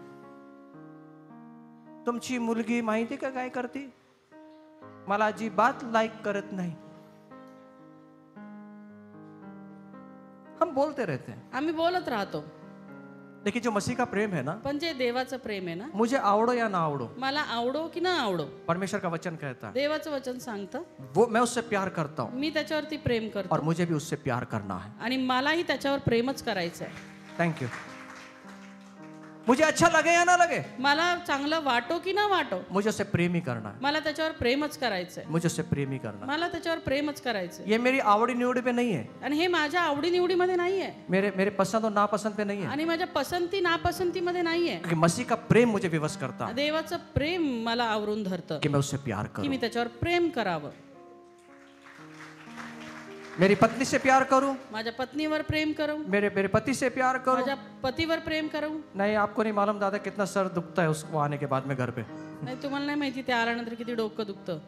तुमची मुलगी माहिती का काय करती? मला अजिबात लाइक करत नाही। हम बोलते रहते हैं, आम्ही बोलत राहतो. लेकिन जो मसीह का प्रेम है ना, पण जे देवाचं प्रेम आहे ना, मुझे आवड़ो या ना आवड़ो, मला आवडो की ना आवडो, परमेश्वर का वचन कहता है, देवाचं वचन सांगतं, वो मैं उससे प्यार करता हूँ मी त्याच्यावरती प्रेम करतो और मुझे भी उससे प्यार करना है। आणि मलाही त्याच्यावर प्रेमच करायचं आहे. Thank you. मुझे अच्छा लगे या ना लगे, मला चांगलं वाटो की ना वाटो, मुझे उससे प्रेम ही करना है, मला त्याच्यावर प्रेमच करायचंय, मुझे उससे प्रेम ही करना है। मला त्याच्यावर प्रेमच करायचंय. ये मेरी आवड़ी निवड़ी पे नहीं है, आणि हे माझ्या आवडीनिवडीमध्ये नाहीये, मेरे पसंद और नापसंद पे नहीं है, आणि माझ्या पसंती नापसंतीमध्ये नाहीये. क्योंकि मसीह का प्रेम मुझे विवश करता है देवाचं प्रेम मला आवरून धरतं कि मैं उससे प्यार की करूं, मी त्याच्यावर प्रेम करावं, मेरी पत्नी से प्यार करूं, माझ्या पत्नीवर प्रेम करू, मेरे पति से प्यार करूं। माझ्या पतीवर प्रेम करू. नहीं, आपको नहीं मालूम दादा कितना सर दुखता है उसको आने के बाद में घर पे। नाही, तुम्हाला नाही माहिती ते आल्यानंतर किती डोकं दुखतं,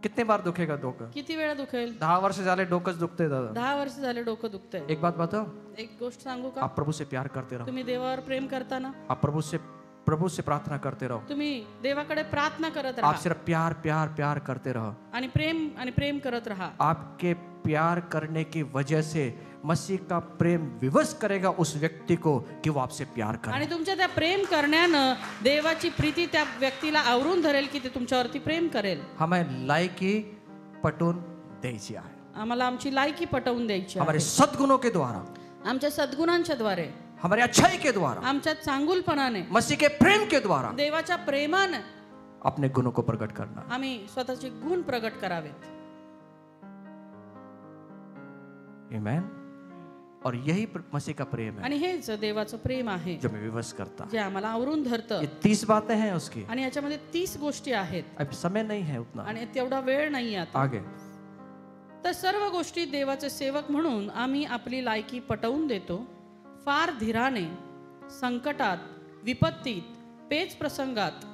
कितने बार दुखेगा डोकं? किती वेळा दुखेल. 10 वर्ष झाले डोकंच दुखते दादा। 10 वर्ष झाले डोकं दुखतंय. एक बात बताओ, एक गोष्ट सांगू का? आप प्रभु से प्यार करते रहो, तुम्ही देवावर प्रेम करताना आप प्रभु से प्रार्थना करते रहो, तुम्ही देवाकडे प्रार्थना करत आप राहा सिर्फ प्यार प्यार प्यार करते रहो। आणि प्रेम करत राहा. आपके प्यार करने की वजह से मसीह का प्रेम विवश करेगा उस व्यक्ति को कि वो आपसे प्यार करे। आणि तुमच्या त्या प्रेम करण्यानं देवाची प्रीती त्या व्यक्तीला आवरून धरेल की ते तुमच्यावरती प्रेम करेल. हमें लायकी पटवून द्यायची आहे, आम्हाला आमची लायकी पटवून द्यायची हमारे आहे. सद्गुणों के द्वारा, आमच्या सद्गुणांच्या द्वारे, हमारे अच्छाई के द्वारा, आमच्या चांगुलपणाने, मसीह के प्रेम के द्वारा देवाच्या प्रेमाने अपने गुणों को प्रकट करना। आम्ही स्वतःचे गुण प्रगट करावेत. आमेन। और यही मसीह का प्रेम है आणि हेच देवाचं प्रेम आहे जो मैं विवश करता। जे आम्हाला आवरून धरतं. ये 30 बातें हैं उसकी, आणि याच्यामध्ये 30 गोष्टी आहेत अब समय नहीं है उतना आणि तेवढा वेळ नाही आता. आगे। तर सर्व गोष्टी देवाचे सेवक म्हणून आम्ही आपली लायकी पटवून देतो, फार धीराने, संकटात, विपत्तीत, पेच प्रसंगात.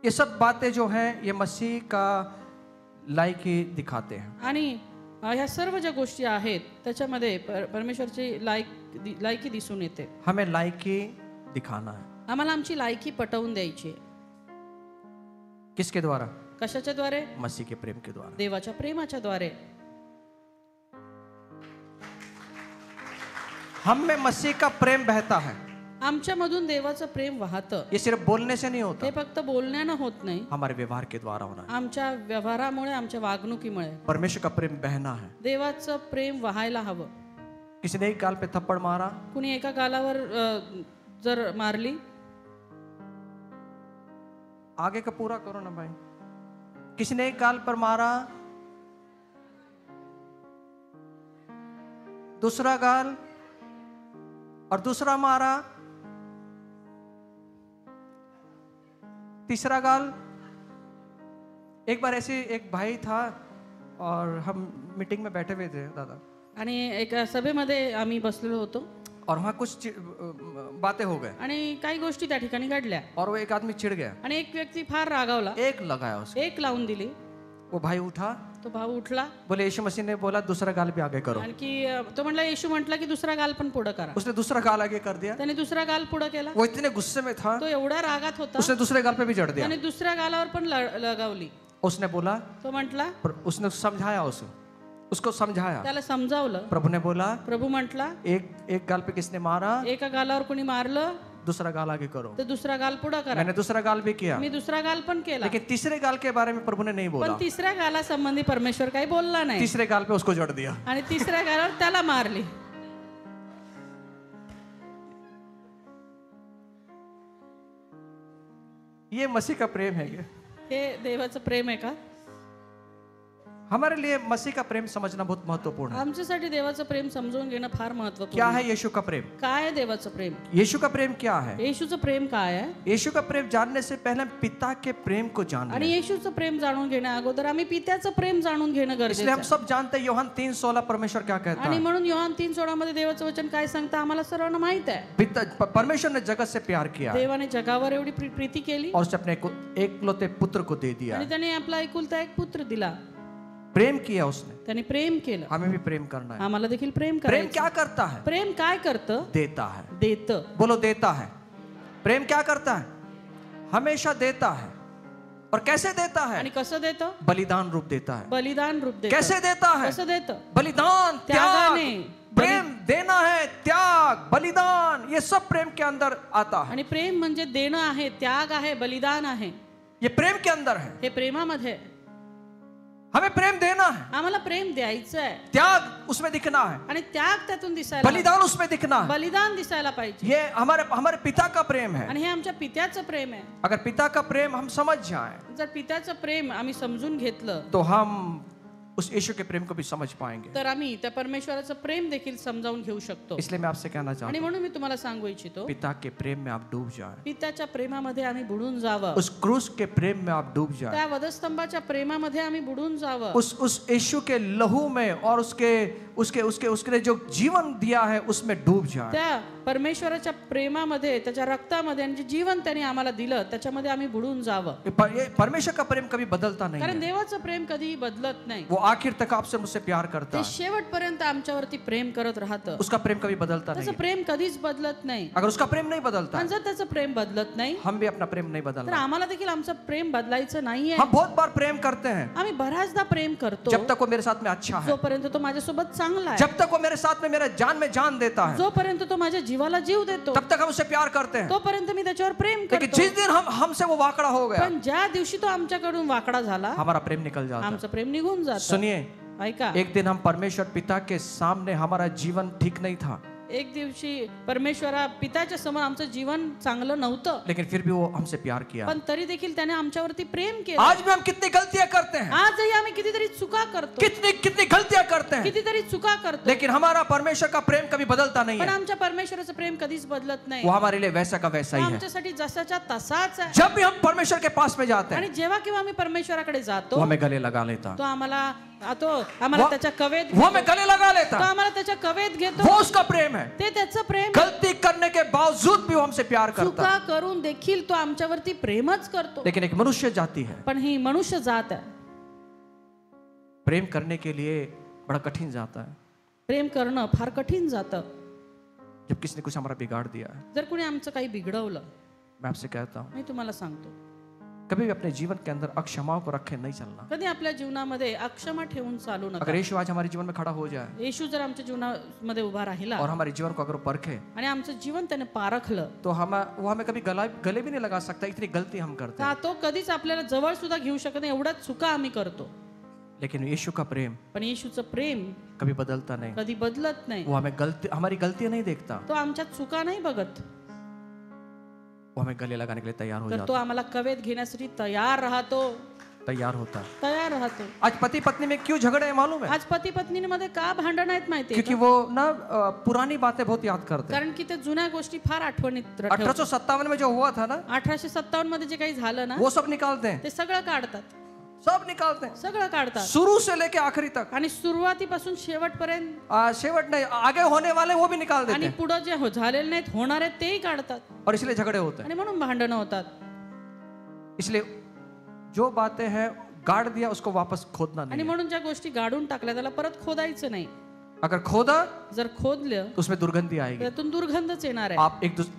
ये सब बातें जो हैं ये मसीह का लायकी दिखाते हैं। आणि ह्या सर्व ज्या गोष्टी आहेत त्याच्यामध्ये परमेश्वरची लायकी दिसून येते. हमें लायकी दिखाना है। आम्हाला आमची लायकी पटवून द्यायची. किसके द्वारा? कशाच्या द्वारे? मसीह के प्रेम के द्वारा, देवाच्या प्रेमाच्या द्वारे. हम में मसीह का प्रेम बहता है। आमच्यामधून देवाचं प्रेम वाहतं. ये सिर्फ बोलने से नहीं होता, हे फक्त बोलण्यानं होत नाही, हमारे व्यवहार के द्वारा होना है। आमच्या व्यवहारामुळे, आमच्या वागणुकीमुळे परमेश्वर का प्रेम बहना है। देवाचं प्रेम वाहायला हवं. किसी ने एक गाल पे थप्पड़ मारा, कुणी एका गालावर जर मारली, आगे का पूरा करो ना भाई। किसी ने एक गाल पर मारा, दूसरा गाल और दूसरा मारा, तीसरा गाल। एक बार ऐसे एक भाई था और हम मीटिंग में बैठे हुए थे दादा, आणि एका सभेमध्ये आम्ही बसलेलो होतो और वहाँ कुछ बातें हो गए आणि काही गोष्टी त्या ठिकाणी घडल्या और वो एक आदमी चिढ़ गया, आणि एक व्यक्ती फार रागावला, एक लगाया उसको। एक लावून दिली। वो भाई उठा, तो भाऊ उठला, बोले यीशु मसीह ने बोला दूसरा गाल भी आगे करो। आणखी तो म्हणला, येशू म्हटला की दुसरा गाल पण पुढं करा। उसने दूसरा गाल आगे कर दिया। त्याने दुसरा गाल पुढं केला। वो इतने गुस्से में था, तो एवढा रागात होता, उसने दूसरे गाल पे भी जड़ दिया। त्याने दुसऱ्या गालावर पण लगावली। उसने बोला, तो म्हटला, उसने समझाया उसको समझाया। त्याला समजावलं। प्रभु ने बोला, प्रभू म्हटला, एक गाल पे किसने मारा, एका गालावर कोणी मारलं दूसरा गाल आगे करो। तर दुसरा गाल पुढं करा। मैंने दूसरा गाल भी किया, मी दुसरा गाल पण केला, लेकिन तीसरे गाल के बारे में प्रभु ने नहीं बोला। पण तिसऱ्या गाला संबंधी परमेश्वर काही बोलला नाही, तीसरे गाल पे उसको जड़ दिया। आणि तिसऱ्या गालावर त्याला मारली। ये मसीह का प्रेम है क्या? हे देवाचं प्रेम आहे का? हमारे लिए मसीह का प्रेम समझना बहुत महत्वपूर्ण है। आमच्यासाठी देवाचं प्रेम समजून घेणं फार महत्त्वपूर्ण क्या आहे। है यीशु का प्रेम? काय आहे देवाचं प्रेम? यीशु का प्रेम क्या है? येशूचं प्रेम काय आहे? यीशु का प्रेम जानने से पहले हम पिता के प्रेम को जान आणि लें। येशूचं प्रेम जाणून घेण्या अगोदर आम्ही पित्याचं प्रेम जाणून घेणं इसलिए गरजेचं हम आहे। सब जानते हैं यूहन्ना 3:16 परमेश्वर क्या कहता आणि है। म्हणून योहान 3:16 मध्ये देवाचं वचन काय सांगतं आम्हाला सर्वांना माहित आहे। परमेश्वर ने जगत से प्यार किया देवाने जगावर एवढी प्रीती केली और उसने अपने एकलौते पुत्र को दे दिया। आणि त्याने आपला एकुलता एक पुत्र दिला। प्रेम किया उसने, त्याने प्रेम केलं। हमें भी प्रेम करना है। आम्हाला देखील प्रेम प्रेम करायचं। क्या करता है? प्रेम काय करतं? देता है। देतं। बोलो देता है। प्रेम क्या करता है? हमेशा देता है। और कैसे देता है? आणि कसं देतं? बलिदान रूप देता है। बलिदान रूप देतं। कैसे देता है? कसं देतं? बलिदान, त्याग। त्यागाने। प्रेम देना है, त्याग, बलिदान, ये सब प्रेम के अंदर आता है। आणि प्रेम म्हणजे देणं आहे, त्याग आहे, बलिदान आहे। ये प्रेम के अंदर है। हे प्रेमामध्ये आहे। हमें प्रेम देना है, आम्हाला प्रेम द्यायचं आहे त्याग उसमें दिखना है, आणि त्याग त्यातून दिसायला, बलिदान उसमें दिखना है। बलिदान दिसायला पाहिजे। ये हमारे पिता का प्रेम है। आणि हे आमच्या पित्याचं प्रेम आहे। अगर पिता का प्रेम हम समझ जाएं, जर पित्याचं प्रेम आम्ही समजून घेतलं तो हम उस यीशु के प्रेम को भी समझ पाएंगे। तर आम्ही त्या परमेश्वराचं प्रेम देखील समजावून घेऊ शकतो। इसलिए मैं आपसे कहना आणि चाहता हूँ, म्हणून मी तुम्हाला सांगू इच्छितो, पिता के प्रेम में आप डूब जाएं, पित्याच्या प्रेमामध्ये आम्ही बुडून जावं। उस क्रूस के प्रेम में आप डूब जाएं, त्या वधस्तंभाच्या प्रेमामध्ये आम्ही बुडून जावं। उस यीशु के लहू में और उसके जो जीवन दिया है उसमें डूब जाएं। त्या परमेश्वराच्या प्रेमामध्ये, त्याच्या रक्तामध्ये आणि जे जीवन त्याने आम्हाला दिलं त्याच्यामध्ये आम्ही बुडून जावं। ये परमेश्वर का प्रेम कभी बदलता नहीं कारण है। देवाचं प्रेम कधीही बदलत नाही। वो आखिर तक आपसे मुझसे प्यार करता ते है। शेवटपर्यंत आमच्यावरती प्रेम करत राहतं। उसका प्रेम कभी बदलता नहीं त्याचं है। प्रेम कधीच बदलत नाही। अगर उसका प्रेम नहीं बदलता आणि है, जर त्याचं प्रेम बदलत नाही हम भी अपना प्रेम नहीं तर बदलना। आम्हाला देखील आमचं प्रेम बदलायचं नाहीये। हम बहुत बार प्रेम करते हैं, आम्ही बऱ्याचदा प्रेम करतो जब तक वो मेरे साथ में अच्छा है, जोपर्यंत तो माझ्यासोबत चांगला आहे, जब तक वो मेरे साथ में मेरे जान में जान देता है, जोपर्यंत तो माझ्या जीवाला जीव देतो तब तक हम उससे प्यार करते हैं। तोपर्यंत मी त्याच्यावर प्रेम लेकिन करतो। जिस दिन हमसे वो वाकड़ा हो गया, पण ज्या दिवशी तो आमच्याकडून वाकडा झाला, हमारा प्रेम निकल जाता है। आमचं प्रेम निघून जातं। सुनिए, ऐका, एक दिन हम परमेश्वर पिता के सामने, हमारा जीवन ठीक नहीं था, एक दिवशी परमेश्वरा पित्याच्या समोर आमचं जीवन चांगलं नव्हतं, लेकिन फिर भी वो हमसे प्यार किया। पण तरी देखील त्याने आमच्यावरती प्रेम केलं। आज भी हम कितनी गलतियां करते हैं, आजही आम्ही कितीतरी चुका करतो, कितनी गलतियां करते हैं, कितीतरी चुका करतो, लेकिन हमारा परमेश्वर का प्रेम कभी बदलता नहीं पण है। आमच्या परमेश्वराचं प्रेम कधीच बदलत नाही। वो हमारे लिए वैसा का वैसा तो ही है। आमच्यासाठी जसाच्या तसाच आहे। जब भी हम परमेश्वर के पास में जाते आणि हैं, जेव्हा केव्हा आम्ही परमेश्वराकडे वो जातो हमें गले लगा लेता, तो आम्हाला त्याच्या कवेत वो हमें घेतो, गले लगा तो लेता। आम्हाला त्याच्या कवेत घेतो। वो उसका प्रेम है। ते त्याचं प्रेम, गलती करने के बावजूद भी वो हमसे प्यार करता, चुका करून देखील तो आमच्यावरती प्रेमच करतो। लेकिन एक मनुष्य जाती है, पण ही मनुष्य जात आहे। प्रेम करने के लिए बड़ा कठिन जाता है। प्रेम करणं फार कठीण जातं। जब किसी ने कुछ हमारा बिगाड़ दिया है, जर कोणी आमचं काही बिघडवलं, मैं आपसे कहता हूँ, मी तुम्हाला सांगतो, कभी भी अपने जीवन के अंदर अक्षमाओं को रखे नहीं चलना। कधी आपल्या जीवनामध्ये अक्षमा ठेवून चालू अगर नका। यीशु आज हमारे जीवन में खड़ा हो जाए येशू जर आमच्या जीवनामध्ये उभा राहिला और हमारे जीवन को अगर वो परखे, आणि आमचं जीवन त्याने पारखलं, तो वो हमें कभी गले भी नहीं लगा सकता, इतनी गलती हम करते हैं। तर तो कधीच आपल्याला जवळ सुद्धा घेऊ शकत नाही, एवढ्या चुका आम्ही करतो। लेकिन यीशु का प्रेम पण येशूचं प्रेम कभी बदलता नहीं। कधी बदलत नाही। वो हमारी गलती नहीं देखता, तो आमच्या चुका नाही बघत, वो हमें गले लगाने के लिए तैयार हो तर जाता तो आम्हाला कवेत घेण्यासाठी तयार राहतो। तैयार होता है। तयार राहतो। आज पति पत्नी में क्यों झगड़े हैं मालूम है? आज पती पत्नीमध्ये का भांडण आहेत माहितीये क्योंकि वो ना पुरानी बातें बहुत याद करते हैं। कारण की ते जुन्या गोष्टी फार आठवणीत 1857 में जो हुआ था ना, 1857 मध्ये जे काही झालं ना वो सब निकालते हैं, ते सगळं काढतात, सब निकालते हैं, सगळं काढतात शुरू से लेके आखिरी तक। आणि सुरुवातीपासून शेवटपर्यंत शेवट नहीं, आगे होने वाले वो भी निकाल देते आणि हैं, पुढे जे झालेले नाहीत होणार आहेत तेही काढतात और इसलिए झगड़े होते हैं। आणि म्हणून भांडणं होतात। इसलिए जो बातें हैं गाड़ दिया उसको वापस खोदना आणि नहीं है। म्हणून ज्या गोष्टी गाडून टाकल्या त्याला परत खोदायचं नाही। अगर खोदा जर खोदलं तो उसमें दुर्गंधी आएगी। त्यातून दुर्गंधच येणार आहे।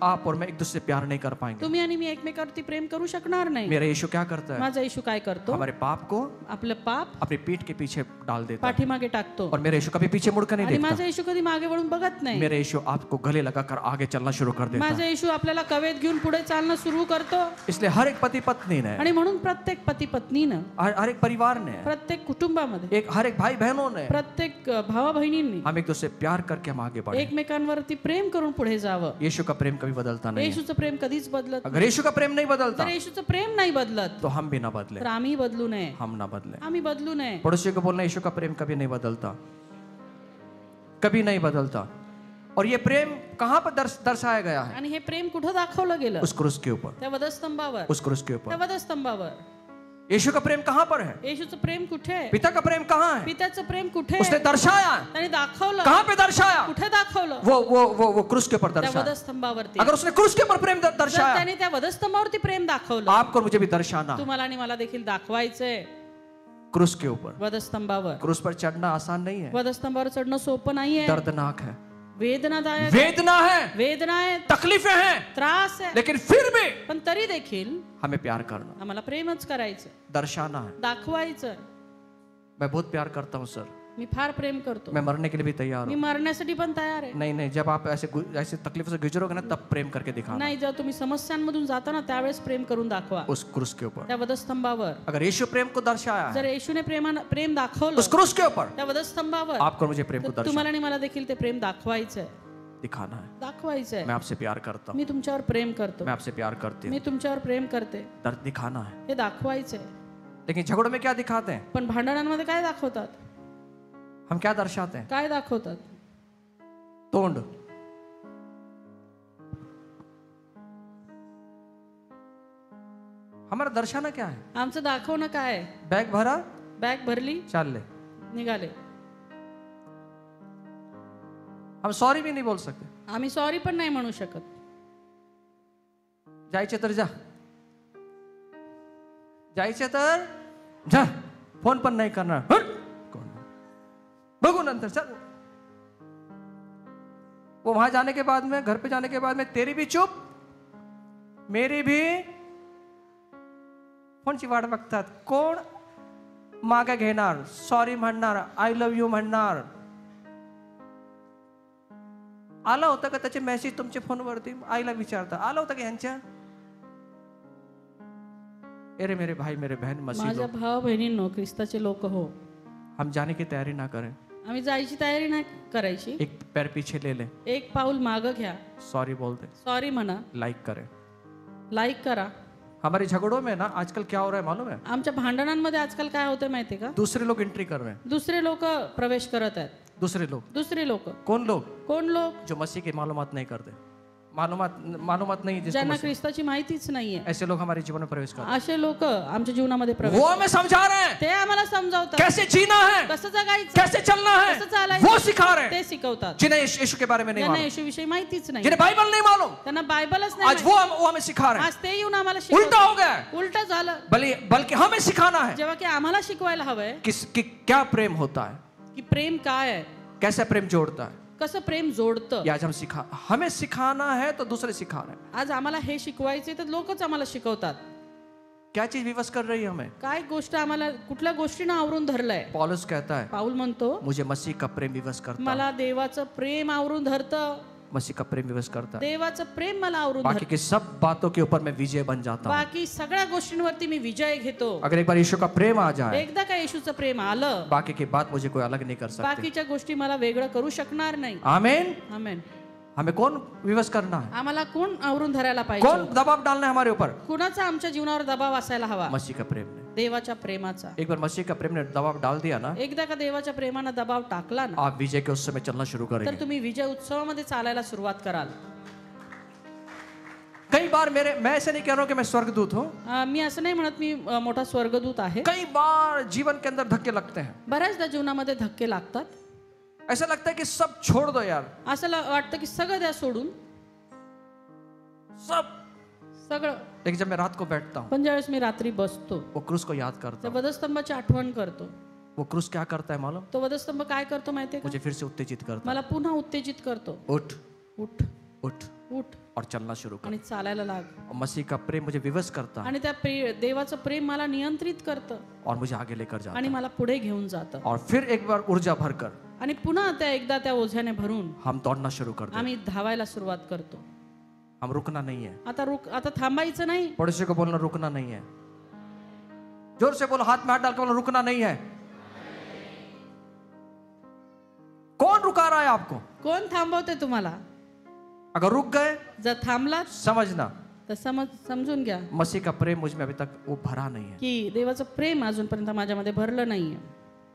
आप और मैं एक दूसरे से प्यार नहीं कर पाएंगे। तुम्ही आणि मी एकमेकावरती प्रेम करू शकणार नाही। मेरा यीशु क्या करता है? माझा येशू काय करतो? हमारे पाप को आपलं पाप अपनी पीठ के पीछे डाल देता है, पाठीमागे टाकतो और मेरा यीशु कभी पीछे मुड़कर नहीं आणि देखता। माझा येशू कधी मागे वळून बघत नाही। मेरा यीशु आपको गले लगाकर आगे चलना शुरू कर देता माझा है। येशू आपल्याला कवेत घेऊन पुढे चालणं सुरू करतो। इसलिए हर एक पति पत्नी ने, आणि म्हणून प्रत्येक पती पत्नीनं, हर एक परिवार ने, प्रत्येक कुटुंबामध्ये, हर एक भाई बहनों ने, प्रत्येक भावा बहिणींनी हम एक दूसरे से प्यार करके हम आगे बढ़े। एकमेकांवरती प्रेम करून पुढे जावं। यीशु का प्रेम कभी बदलता नहीं है। येशूचं प्रेम कधीच बदलत अगर यीशु का प्रेम नहीं बदलता तर येशूचं प्रेम नाही बदलत तो हम भी ना बदले, तर आम्ही बदलू नये, हम ना बदले। आम्ही बदलू नये। पड़ोसी को बोलना यीशु का प्रेम कभी नहीं बदलता, कभी नहीं बदलता। और ये प्रेम कहाँ पर दर्शाया गया है? आणि हे प्रेम कुठं दाखवलं गेलं? उस क्रूस के ऊपर, त्या वधस्तंभावर, उस क्रूस के त्या ऊपर। वधस्तंभावर। यीशु का प्रेम कहाँ पर है? येशूचं प्रेम कुठे आहे? पिता का प्रेम कहाँ है? पित्याचं प्रेम कुठे उसने आहे? दर्शाया। त्याने दाखवलं। कहाँ पे दर्शाया? कुठे दाखवलं? वो क्रूस के ऊपर त्या दर्शाया। वधस्तंभावरती। अगर उसने क्रूस के ऊपर प्रेम जर दर्शाया, त्याने त्या वधस्तंभावरती प्रेम दाखवलं, आपको मुझे भी दर्शाना तुम्हाला आणि मला देखील दाखवायचंय क्रूस के ऊपर। वधस्तंभावर। क्रूस पर चढ़ना आसान नहीं है, वधस्तंभावर चढणं सोपं नाहीये, दर्दनाक है, वेदनादायक, वेदना है, वेदना आहे, तकलीफें हैं, त्रास आहे, लेकिन फिर भी पण तरी देखील हमें प्यार करना, आम्हाला प्रेमच करायचं, दर्शाना है। दाखवायचं। मैं बहुत प्यार करता हूँ सर, मी फार प्रेम करतो, मैं मरने के लिए भी तैयार मी हूँ। मरण्यासाठी पण तयार आहे। नहीं नहीं, जब आप ऐसे तकलीफों से गुजरोगे ना, तब प्रेम करके दिखाना नाही, जेव्हा तुम्ही समस्यांमधून जाता ना त्यावेळेस प्रेम करून दाखवा उस क्रूस के ऊपर। त्या वधस्तंभावर। अगर यीशु प्रेम को दर्शाया जर है येशूने प्रेम दाखवलं उस क्रूस के ऊपर, त्या वधस्तंभावर, आपको मुझे प्रेम को तर तुम्हाला आणि मला देखील ते प्रेम दाखवायचंय, दिखाना है। दाखवायचंय। मैं आपसे प्यार करता हूँ, मी तुमच्यावर प्रेम करतो, मैं आपसे प्यार करती मी हूँ, तुमच्यावर प्रेम करते, दर्द दिखाना है। हे दाखवायचंय। लेकिन झगड़ों में क्या दिखाते हैं? पण भांडणांमध्ये काय दाखवतात? हम क्या दर्शाते हैं? काय दाखवतात? तोंड। हमारा दर्शाना क्या है? आमचं दाखवणं काय आहे? बैग भरा, बॅग भरली, चल ले। निघाले। हम सॉरी भी नहीं बोल सकते। आम्ही सॉरी पण नाही म्हणू शकत। जायचे तर जा, जायचे तर जा, फोन पण नहीं करना, हट! बगू नंतर चल। वो वहां जाने के बाद में, घर पे जाने के बाद में तेरी भी चुप, मेरी भी। कोणची वाट बघतात? कोण मागे घेणार, सॉरी म्हणणार, आय लव्ह यू म्हणणार? आला होता का त्याचे मेसेज तुमच्या फोनवरती? आईला विचारता आला होता का यांच्या? अरे मेरे भाई मेरे बहन मसीह माझ्या लोग, भाव बहिणींनो, ख्रिस्ताचे लोक हो, हम जाने की तैयारी ना करें, आम्ही जायची तयारी नाही करायची। एक पैर पीछे ले ले, एक पाऊल मागं घ्या, सॉरी बोल दे, सॉरी म्हणा, लाइक करें। लाईक करा। हमारे झगड़ों में ना आजकल क्या हो रहा है मालूम है? आमच्या भांडणांमध्ये आजकाल काय होतंय माहितीये का? दूसरे लोग एंट्री कर रहे हैं, दुसरे लोक प्रवेश करत आहेत। दूसरे लोग। दुसरे लोक कौन लोग? कोण लोक? जो मसीह की मालूमात नहीं करते, मालूमात नहीं जिसको ज्यांना मसीह, ख्रिस्ताची माहितीच नाहीये, ऐसे लोग हमारे जीवन में प्रवेश करते असे लोक आमच्या जीवनामध्ये हैं। प्रवेश, वो हमें समझा रहे हैं ते आम्हाला समजावतात कैसे जीना है, कसं जगायचं, कैसे चलना कसं है, चालायचं, वो सिखा रहे हैं। ते शिकवतात। जिन्हें यीशु के बारे में नहीं त्यांना मालूम, येशूविषयी माहितीच नाही, जिन्हें बाइबल नहीं मालूम, त्यांना बायबलच आज नाही, वो हमें सिखा रहे हैं। आज ते येऊन आम्हाला उल्टा शिकवतात। हो गया है, उलट झालं, बल्कि हमें सिखाना है जेव्हा की आम्हाला शिकवायला हवंय कि क्या प्रेम होता है, की प्रेम काय आहे, कैसे प्रेम जोड़ता है। कसं प्रेम जोडतं। ये आज हमें सिखाना है तो दूसरे सिखा रहे हैं। आज आम्हाला हे शिकवायचे तर लोकच आम्हाला शिकवतात। क्या चीज विवश कर रही है हमें? काय गोष्ट आम्हाला कुठल्या गोष्टीनं आवरून धरलंय? पौलुस कहता है, पाऊल म्हणतो, मुझे मसीह का प्रेम विवश करता है, मला देवाचं प्रेम आवरून धरतं, मसीह का प्रेम विवश करता है, देवाचं प्रेम मला आवरून बाकी धरतं, की सब बातों के ऊपर मैं विजय बन जाता हूँ। बाकी सगळ्या गोष्टींवरती मी विजय घेतो। अगर एक बार यीशु का प्रेम आ जाए, एकदा का येशूचं प्रेम आलं, बाकी की बात मुझे कोई अलग नहीं कर सकती। बाकीच्या गोष्टी मला वेगळं करू शकणार नाही। आमीन। आमेन। हमें कौन विवश करना है? आम्हाला कोण आवरून धरायला पाहिजे? कौन दबाव डालना है हमारे ऊपर? कुणाचा आमच्या जीवनावर दबाव असायला हवा? मसीह का प्रेम ने। देवाच्या प्रेमाचा. एक बार मसीह का प्रेम ने दबाव डाल दिया ना, एकदा का देवाच्या प्रेमानं दबाव टाकला ना, आप विजय के उत्सव में चलना शुरू तर करेंगे. तुम्ही विजय उत्सवामध्ये चालायला सुरुवात कराल. कई बार मैं ऐसे नहीं कह रहा हूं कि मैं स्वर्गदूत हूं. मी असं नाही म्हणत मी मोठा स्वर्गदूत आहे. कई बार जीवन के अंदर धक्के लगते हैं. बऱ्याचदा जीवनामध्ये धक्के लागतात. ऐसा लगता है कि सब छोड़ दो यार, असं वाटतं की सगळं द्या सोडून, सब. सगळं. लेकिन जब मैं रात को बैठता हूं, पण ज्यावेळेस मी रात्री बसतो, वो क्रूस को याद करता त्या हूं. वधस्तंभाची आठवण करतो. वो क्रूस क्या करता है मालूम? तो वधस्तंभ काय करतो माहितीये का? मुझे फिर से उत्तेजित करता मला पुन्हा उत्तेजित करतो. है. उठ उठ उठ उठ और चलना शुरू कर. आणि चालायला लाग. और मसीह का प्रेम मुझे विवश करता है आणि त्या देवाचं प्रेम मला नियंत्रित करतं और मुझे आगे लेकर जाता आणि है. मला पुढे घेऊन जातं. और फिर एक बार ऊर्जा भरकर आणि पुन्हा एकदा त्या ओझ्याने भरून हम दौड़ना शुरू करते हैं. आम्ही धावायला सुरुवात करतो. हम रुकना नहीं है. आता थांबायचं नाही. पड़ोसी को बोलना रुकना नहीं है. जोर से बोलो, हाथ में हाथ डाल के बोलो, रुकना नहीं है. कौन रुका रहा है आपको? कोण थांबवते तुम्हाला? अगर रुक गए, जर थांबलात समझना तर समजून घ्या मसीह का प्रेम मुझ में अभी तक वो भरा नहीं है. की देवाचं प्रेम अजूनपर्यंत माझ्यामध्ये भरलं नाहीये.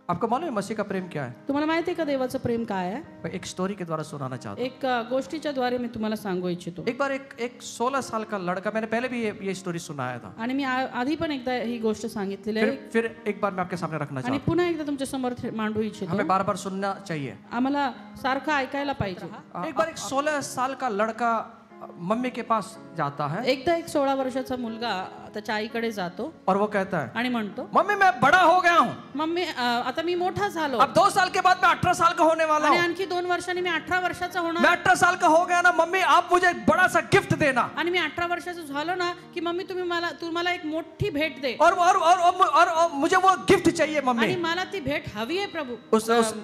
आपको मालूम है मसीह का प्रेम क्या है? तुम्हाला माहिती आहे का देवाचं प्रेम काय आहे? मैं एक स्टोरी के द्वारा सुनाना चाहता हूँ. एक गोष्टीच्या द्वारे मी तुम्हाला सांगू इच्छितो. एक बार एक 16 साल का लड़का, मैंने पहले भी ये स्टोरी सुनाया था. आणि मी आधी पण एकदा ही गोष्ट सांगितलेली आहे फिर एक बार मैं आपके सामने रखना आणि चाहता हूँ. पुन्हा एकदा तुमच्या समोर मांडू इच्छितो. हमें बार बार सुनना चाहिए. आम्हाला सारखं ऐकायला पाहिजे. एक बार एक 16 साल का लड़का मम्मी के पास जाता है एकदा एक 16 वर्षाचा मुलगा त्याच्या आईकडे जातो और वो कहता है, आणि म्हणतो, मम्मी मैं बड़ा हो गया हूँ, मम्मी आता मी मोठा झालो अब 2 साल के बाद मैं 18 साल का होने वाला आणि हूँ. आणखी 2 वर्षांनी मी 18 वर्षाचा मैं होणार 18 साल का हो गया ना मम्मी, आप मुझे एक बड़ा सा गिफ्ट देना. आणि मी 18 वर्षाचा झालो ना की मम्मी तुम्हाला एक मोठी भेट दे और मुझे वो गिफ्ट चाहिए मम्मी. आणि मला ती भेट हवी आहे प्रभू.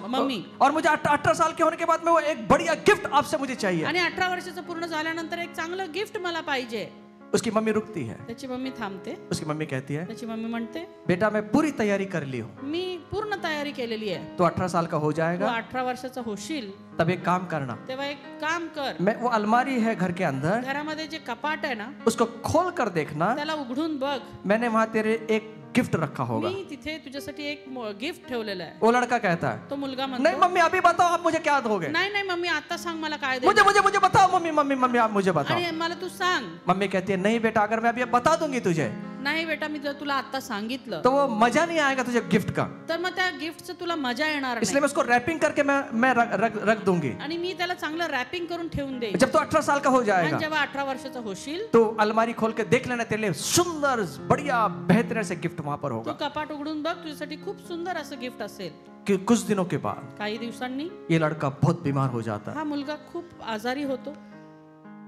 मम्मी, और मुझे 18 साल के होने के बाद में वो एक बढ़िया गिफ्ट आपसे मुझे चाहिए. आणि 18 वर्षाचं पूर्ण झाल्यानंतर एक चांगलं गिफ्ट मला पाहिजे. उसकी मम्मी रुकती है. त्याची मम्मी थांबते. उसकी मम्मी कहती है, त्याची मम्मी म्हणते, बेटा मैं पूरी तैयारी कर ली हूँ, मी पूर्ण तयारी केलेली आहे. तो 18 साल का हो तू जाएगा, 18 वर्षाचा होशील तब एक काम करना, तेव्हा एक काम कर, मैं वो अलमारी है घर के अंदर, घरामध्ये जे कपाट आहे ना उसको खोल कर देखना, त्याला उघडून बघ. मैंने वहां तेरे एक गिफ्ट रखा होगा. मी तिथे तुझ्यासाठी एक गिफ्ट ठेवलेलं आहे. वो लड़का कहता है, तो मुलगा नहीं म्हणतो, मम्मी अभी बताओ आप मुझे क्या दोगे. नाही नाही मम्मी आता सांग मला काय दे. मुझे बताओ मम्मी मम्मी मम्मी आप मुझे बताओ. आणि मला तू सांग. मम्मी कहती है, नहीं बेटा अगर मैं अभी बता दूंगी तुझे नाही बेटा मी जर तुला आता सांगितलं तो वो मजा नहीं आएगा तुझे गिफ्ट का, तर मग त्या गिफ्टचं तुला मजा येणार नाही. इसलिए मैं उसको रैपिंग करके मैं रख दूंगी. आणि मी त्याला चांगलं रॅपिंग करून ठेवून देईन. जब तो 18 साल का हो आणि जाएगा जेव्हा 18 वर्षाचा होशील तो अलमारी खोल के देख लेना, तेरे लिए सुंदर बढ़िया बेहतरीन से गिफ्ट वहां पर तू होगा. कपाट उघडून बघ, तुझ्यासाठी खूप सुंदर असं गिफ्ट असेल. कि कुछ दिनों के बाद काही दिवसांनी ये लड़का बहुत बीमार हो जाता है. हा मुलगा खूप आजारी होतो.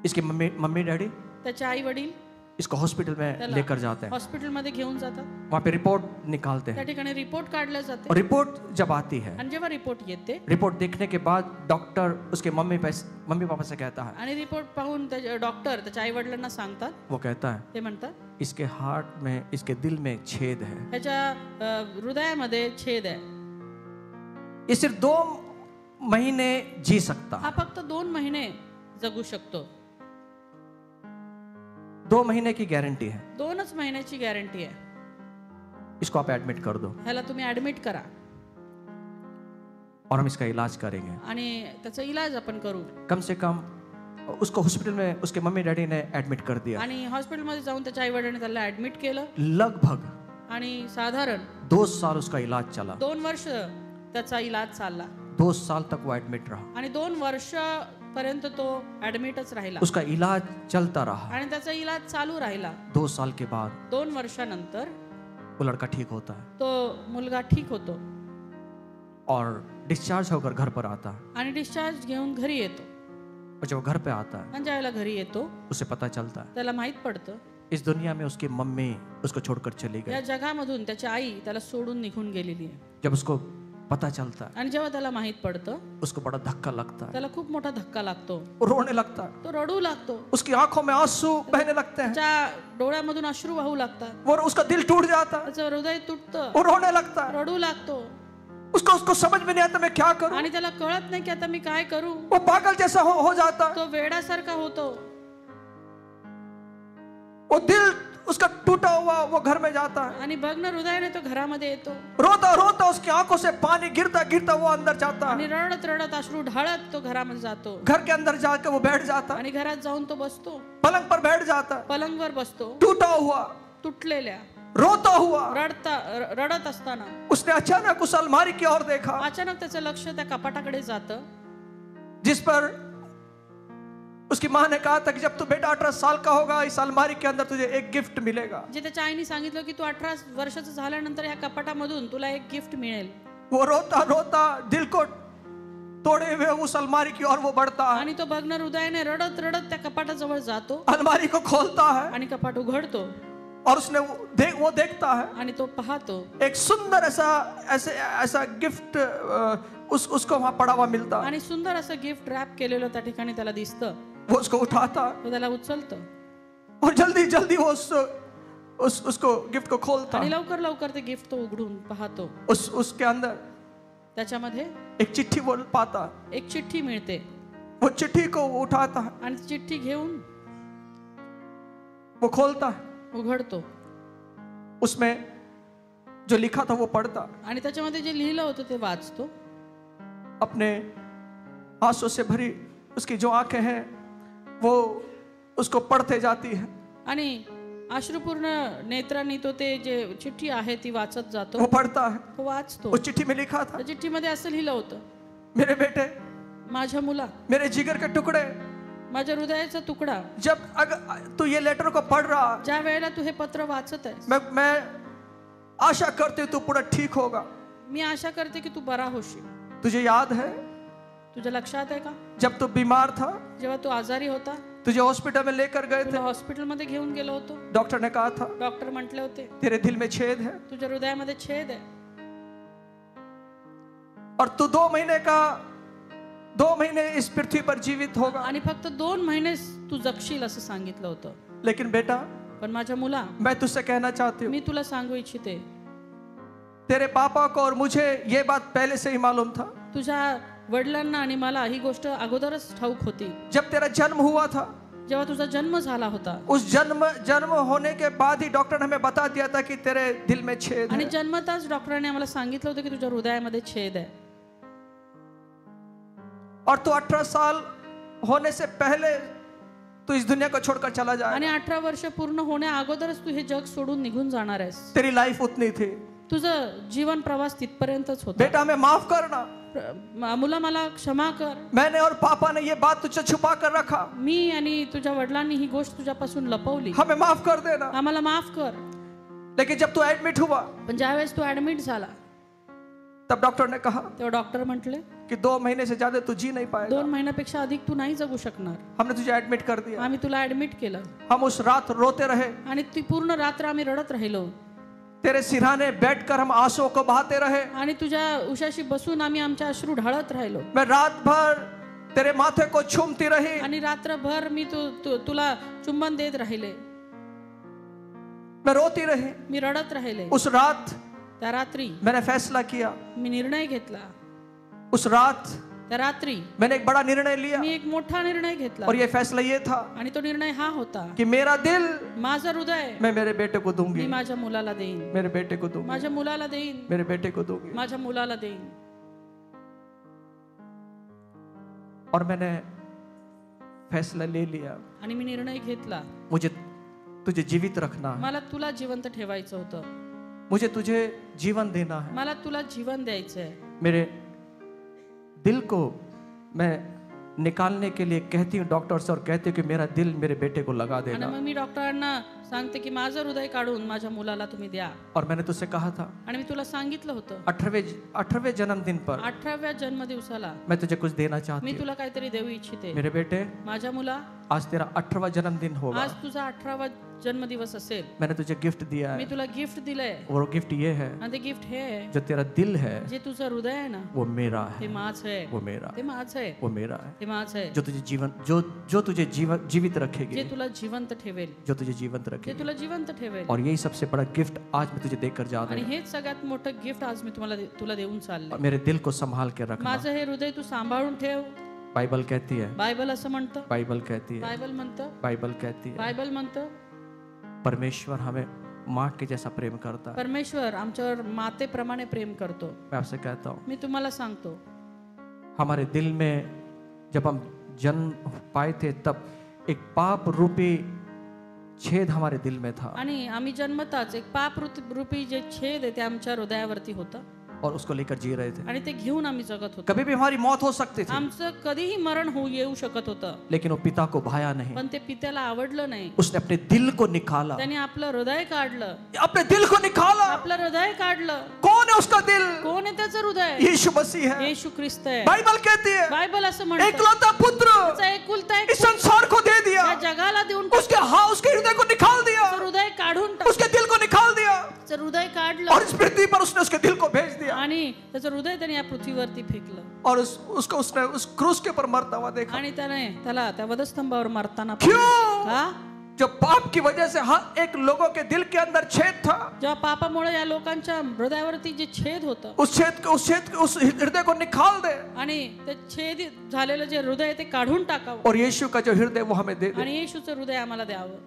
इसकी मम्मी डैडी त्याचे आई वडील इसको हॉस्पिटल में लेकर जाते हैं. हॉस्पिटलमध्ये घेऊन जातात. वहां पे रिपोर्ट निकालते हैं त्या ठिकाणी रिपोर्ट काढले जाते. और रिपोर्ट जब आती है, आणि जेव्हा रिपोर्ट येते रिपोर्ट देखने के बाद डॉक्टर उसके मम्मी पापा से कहता है, आणि रिपोर्ट पाहून डॉक्टर त्याच्या आई वडिलांना सांगतात. वो कहता है ते म्हणतात इसके हार्ट में, इसके दिल में एक छेद है, त्याच्या हृदयामध्ये छेद आहे. ये सिर्फ 2 महीने जी सकता. हा फक्त 2 महिने जगू शकतो. 2 महीने की गारंटी है. 2च महिन्याची गॅरंटी आहे. इसको आप एडमिट कर दो ह्याला तुम्ही ऍडमिट करा और हम इसका इलाज करेंगे. आणि त्याचा इलाज आपण करू. कम से कम उसको हॉस्पिटल में उसके मम्मी डैडी ने एडमिट कर दिया. आणि हॉस्पिटलमध्ये जाऊन त्याच्या आई वडिलांनी त्याला ऍडमिट केलं. लगभग आणि साधारण 2 साल उसका इलाज चला. 2 वर्ष त्याचा इलाज चालला. 2 साल तक वो एडमिट रहा. आणि 2 वर्ष पर्यंत तो ऍडमिटच राहिला. उसका इलाज चलता रहा. आणि त्याचा इलाज चालू राहिला. 2 साल के बाद 2 वर्षानंतर वो लड़का ठीक होता है तो मुलगा ठीक होतो और डिस्चार्ज होकर घर पर आता है. आणि डिस्चार्ज घेऊन घरी येतो. और जब वो घर पे आता है आणि ज्यावेळेला घरी येतो उसे पता चलता है त्याला माहित पडतं इस दुनिया में उसकी मम्मी उसको छोड़कर चली या गई. जगामधून त्याची आई त्याला सोडून निघून गेलेली आहे. जब उसको पता चलता है आणि जेव्हा त्याला माहित पडतं उसको बड़ा धक्का लगता है, त्याला खूप मोठा धक्का लागतो. वो रोने लगता है, तो रडू लागतो. उसकी आंखों में आंसू बहने लगते हैं, त्याच्या डोळ्यामधून अश्रू वाहू लागतात. वो उसका दिल टूट जाता है, त्याचं हृदय तुटतं. वो रोने लगता है. रडू लागतो. उसको समझ में नहीं आता मैं क्या करूं. आणि त्याला कळत नाही की आता मी काय करू. वो पागल जैसा हो जाता है. तो वेडासारखा होतो. वो दिल उसका टूटा हुआ वो घर में जाता है, आणि भग्न हृदयाने तो घरामध्ये येतो रोता रोता उसकी आंखों से पानी गिरता गिरता वो अंदर जाता आणि है, रडत रडत अश्रू ढाळत तो घरामध्ये जातो घर के अंदर जाकर वो बैठ जाता है, आणि घरात जाऊन तो बसतो, पलंग पर बैठ जाता है, पलंगवर बसतो, टूटा हुआ तुटलेल्या रोता हुआ। रडत असताना उसने अचानक उस अलमारी की ओर देखा अचानक त्याचं लक्ष त्या कपाटाकडे जातं, जिस पर उसकी माँ ने कहा था कि जब तू बेटा 18 साल का होगा इस अलमारी के अंदर तुझे एक गिफ्ट मिलेगा। जे त्याच्या आईने सांगितलं की तू 18 वर्षाचं झाल्यानंतर या कपाटामधून तुला एक गिफ्ट मिळेल। वो रोता रोता दिल को तोड़े हुए उस अलमारी की ओर वो बढ़ता है, आणि तो भग्न हृदयाने रडत रडत त्या कपाटाजवळ जातो अलमारी को खोलता है आणि कपाट उघडतो और उसने वो देखता है आणि तो पाहतो एक सुंदर ऐसा गिफ्ट उसको वहां पड़ा हुआ मिलता है। आणि सुंदर असं गिफ्ट रॅप केलेलं त्या ठिकाणी त्याला दिसतं, वो उसको उठाता है तो त्याला उचलतं और जल्दी जल्दी वो उसको गिफ्ट को खोलता आणि है। लवकर लवकर ते गिफ्ट तो उघडून पाहतो, उसके अंदर त्याच्यामध्ये एक चिट्ठी वो पाता है, एक चिठ्ठी मिळते, वो चिट्ठी को उठाता है, आणि ती चिठ्ठी घेऊन वो खोलता है, उघडतो उसमें जो लिखा था वो पढ़ता, आणि त्याच्यामध्ये जे लिहिलं होतं ते वाचतो, अपने आंसू से भरी उसकी जो आंखें हैं वो उसको पढ़ते जाती है, आणि अश्रुपूर्ण नेत्रांनी तो ते जे चिठ्ठी आहे ती वाचत जातो, वो पढ़ता है। तो वाचतो। उस चिट्ठी में लिखा था, त्या चिठ्ठीमध्ये असं लिहिलं होतं, मेरे बेटे, माझ्या मुला, मेरे जिगर के टुकड़े, माझ्या हृदयाचा तुकडा, जब अगर तू ये लेटर को पढ़ रहा, ज्या वेळेला तू हे पत्र वाचत आहेस, मैं आशा करती हूँ तू पूरा ठीक होगा। मी आशा करते की तू बरा होशील। तुझे याद है तुझ्या लक्षात आहे का, जब तू बीमार था, जेव्हा तू आजारी होता, तुझे हॉस्पिटल में लेकर गए थे, तुला हॉस्पिटलमध्ये घेऊन गेलो होतो, डॉक्टर ने कहा था डॉक्टर म्हटले होते तेरे दिल में छेद है तुझ्या हृदयामध्ये छेद आहे और तू 2 महीने इस पृथ्वी पर जीवित होगा। आणि फक्त 2 महिने तू जगशील असं सांगितलं होतं। लेकिन बेटा, पण माझ्या मुला, मैं तुझसे कहना चाहती हूँ, मी तुला सांगू इच्छिते, तेरे पापा को और मुझे ये बात पहले से ही मालूम था। तुझ्या वडिलांना आणि मला ही गोष्ट अगोदरच ठाऊक होती। जब तेरा जन्म हुआ था, जेव्हा तुझा जन्म झाला होता, उस जन्म होने के बाद ही डॉक्टर ने हमें बता दिया था कि तेरे दिल में छेद आणि है। जन्मताच डॉक्टरांनी आम्हाला सांगितलं होतं की तुझ्या हृदयामध्ये छेद आहे, और तू 18 साल होने से पहले तू इस दुनिया को छोड़कर चला जाए। आणि 18 वर्ष पूर्ण होण्या अगोदरच तू हे जग सोडून निघून जाणार आहेस। तेरी लाइफ उतनी थी। तुझं जीवन प्रवास तिथपर्यंतच होता। बेटा, हमें माफ करना, मुला मला क्षमा कर, मैंने और पापा ने ये बात तुझसे छुपा कर रखा, मी आणि तुझ्या वडिलांनी ही गोष्ट तुझ्यापासून लपवली, हमें माफ कर देना। आम्हाला माफ कर। लेकिन जब तू एडमिट हुआ, पण ज्यावेळेस तू ऍडमिट झाला, तब डॉक्टर ने कहा तेव्हा डॉक्टर म्हटले कि 2 महीने से ज्यादा तू जी नहीं पाएगा। 2 महिन्यापेक्षा अधिक तू नाही जगू शकणार। हमने तुझे एडमिट कर दिया। आम्ही तुला ऍडमिट केलं हम उस रात रोते रहे, आणि ती पूर्ण रात्र आम्ही रडत राहिलो, तेरे सिरहाने बैठकर हम आंसुओं को बहाते रहे। आणि तुझ्या उशाशी बसून आम्ही आमच्या अश्रू ढाळत राहिलो, मैं रात भर तेरे माथे को चूमती रही, आणि रात्रभर मी तुला चुंबन देत राहिले, मैं रोती रही। मी रडत राहिले। उस रात त्या रात्री मैंने फैसला किया, मी निर्णय घेतला, उस रात त्या रात्री मैंने एक बड़ा निर्णय लिया, मी एक मोठा निर्णय घेतला, और ये फैसला ये था आणि तो निर्णय हा होता कि मेरा दिल माझं हृदय मैं मेरे बेटे को मी दूंगी, माझ्या मुलाला देईन, मेरे बेटे को दूंगी, माझ्या मुलाला देईन, मेरे बेटे को दूंगी। माझ्या मुलाला देईन। और मैंने फैसला ले लिया, आणि मी निर्णय घेतला, मुझे तुझे जीवित रखना है, मला तुला जिवंत ठेवायचं होतं, मुझे तुझे जीवन देना है। मला तुला जीवन द्यायचंय। मेरे दिल को मैं निकालने के लिए कहती हूँ डॉक्टर्स, और कहती हूँ कि मेरा दिल मेरे बेटे को लगा आणि देना। मग मी डॉक्टरांना सांगते की माझं हृदय काढून माझ्या मुलाला तुम्ही द्या। और मैंने तुझसे कहा था आणि मी तुला सांगितलं होतं 18वें जन्मदिन पर 18व्या जन्मदिवसाला मैं तुझे कुछ देना चाहती मी हूँ। तुला काहीतरी देऊ इच्छिते। मेरे बेटे, माझ्या मुला, आज तेरा 18वां जन्मदिन होगा, आज तुझा 18वा जन्मदिवस असेल, मैंने तुझे गिफ्ट दिया मी है, तुला गिफ्ट दिलंय, और गिफ्ट ये है, आणि ते गिफ्ट हे आहे, जो तेरा दिल है जे तुझं हृदय आहे ना वो मेरा ते है, माझं आहे, वो मेरा ते है, माझं आहे, वो मेरा है, ते माझं आहे, जो तुझे जीवन जो तुझे जीवित रखेगी, जे तुला जिवंत ठेवेल, जो तुझे जीवंत जे रखेगी। तुला जिवंत ठेवेल। और यही सबसे बड़ा गिफ्ट आज मैं तुझे देकर जा रहा आणि हूँ। हेच सगळ्यात मोठं गिफ्ट आज मी तुला देऊन और चाललंय। मेरे दिल को संभाल के रखना। माझं हे हृदय तू सांभाळून ठेव। बाइबल कहती है, बायबल असं म्हणतं, बाइबल कहती है, बायबल म्हणतं, बाइबल कहती है, बायबल म्हणतं परमेश्वर हमें माँ के जैसा प्रेम करता है। परमेश्वर आमच्यावर मातेप्रमाणे प्रेम करतो। मैं आपसे कहता हूँ, मी तुम्हाला सांगतो, हमारे दिल में जब हम जन्म पाए थे तब एक पाप रूपी छेद हमारे दिल में था आणि आम्ही जन्मताच एक पाप रूपी जे छेद आहे ते आमच्या हृदयावरती होतं और उसको लेकर जी रहे थे। आणि ते घेऊन आम्ही जगत होतो। कभी भी हमारी मौत हो सकती थी, आमचं कधीही मरण येऊ शकत होतं, लेकिन वो पिता को भाया नहीं। पण ते पित्याला आवडलं नाही। उसने अपने दिल को निकाला, त्याने आपलं हृदय काढलं, अपने दिल को निकाला। आपलं हृदय काढलं। कौन है उसका दिल? कोण आहे त्याचं हृदय? यीशु मसीह है। येशू ख्रिस्त आहे। बाइबल कहती है बायबल असं म्हणतं, एकलौता पुत्र त्याचा एकुलता एक इस संसार को दे दिया, या जगाला देऊन उसके हृदय को निकाल दिया, त्याचं हृदय काढून उसके दिल को निकाल दिया त्याचं हृदय काढलं और इस पृथ्वी पर उसने उसके दिल को भेज दिया आणि त्याचं हृदय त्याने या पृथ्वीवरती फेकलं और उसको उसने उस क्रूस के ऊपर मरता हुआ देखा। आणि त्याला त्या वधस्तंभावर मारताना क्यों? का? जो पाप की वजह से हर एक लोगों के दिल के अंदर छेद था, जेव्हा पापामुळे या लोकांच्या हृदयावरती जे छेद होतं उस हृदय को निकाल दे आणि ते छेद झालेलं जे हृदय आहे ते काढून टाकावं और यीशु का जो हृदय वो हमें दे दे। आणि येशूचं हृदय आम्हाला द्यावं।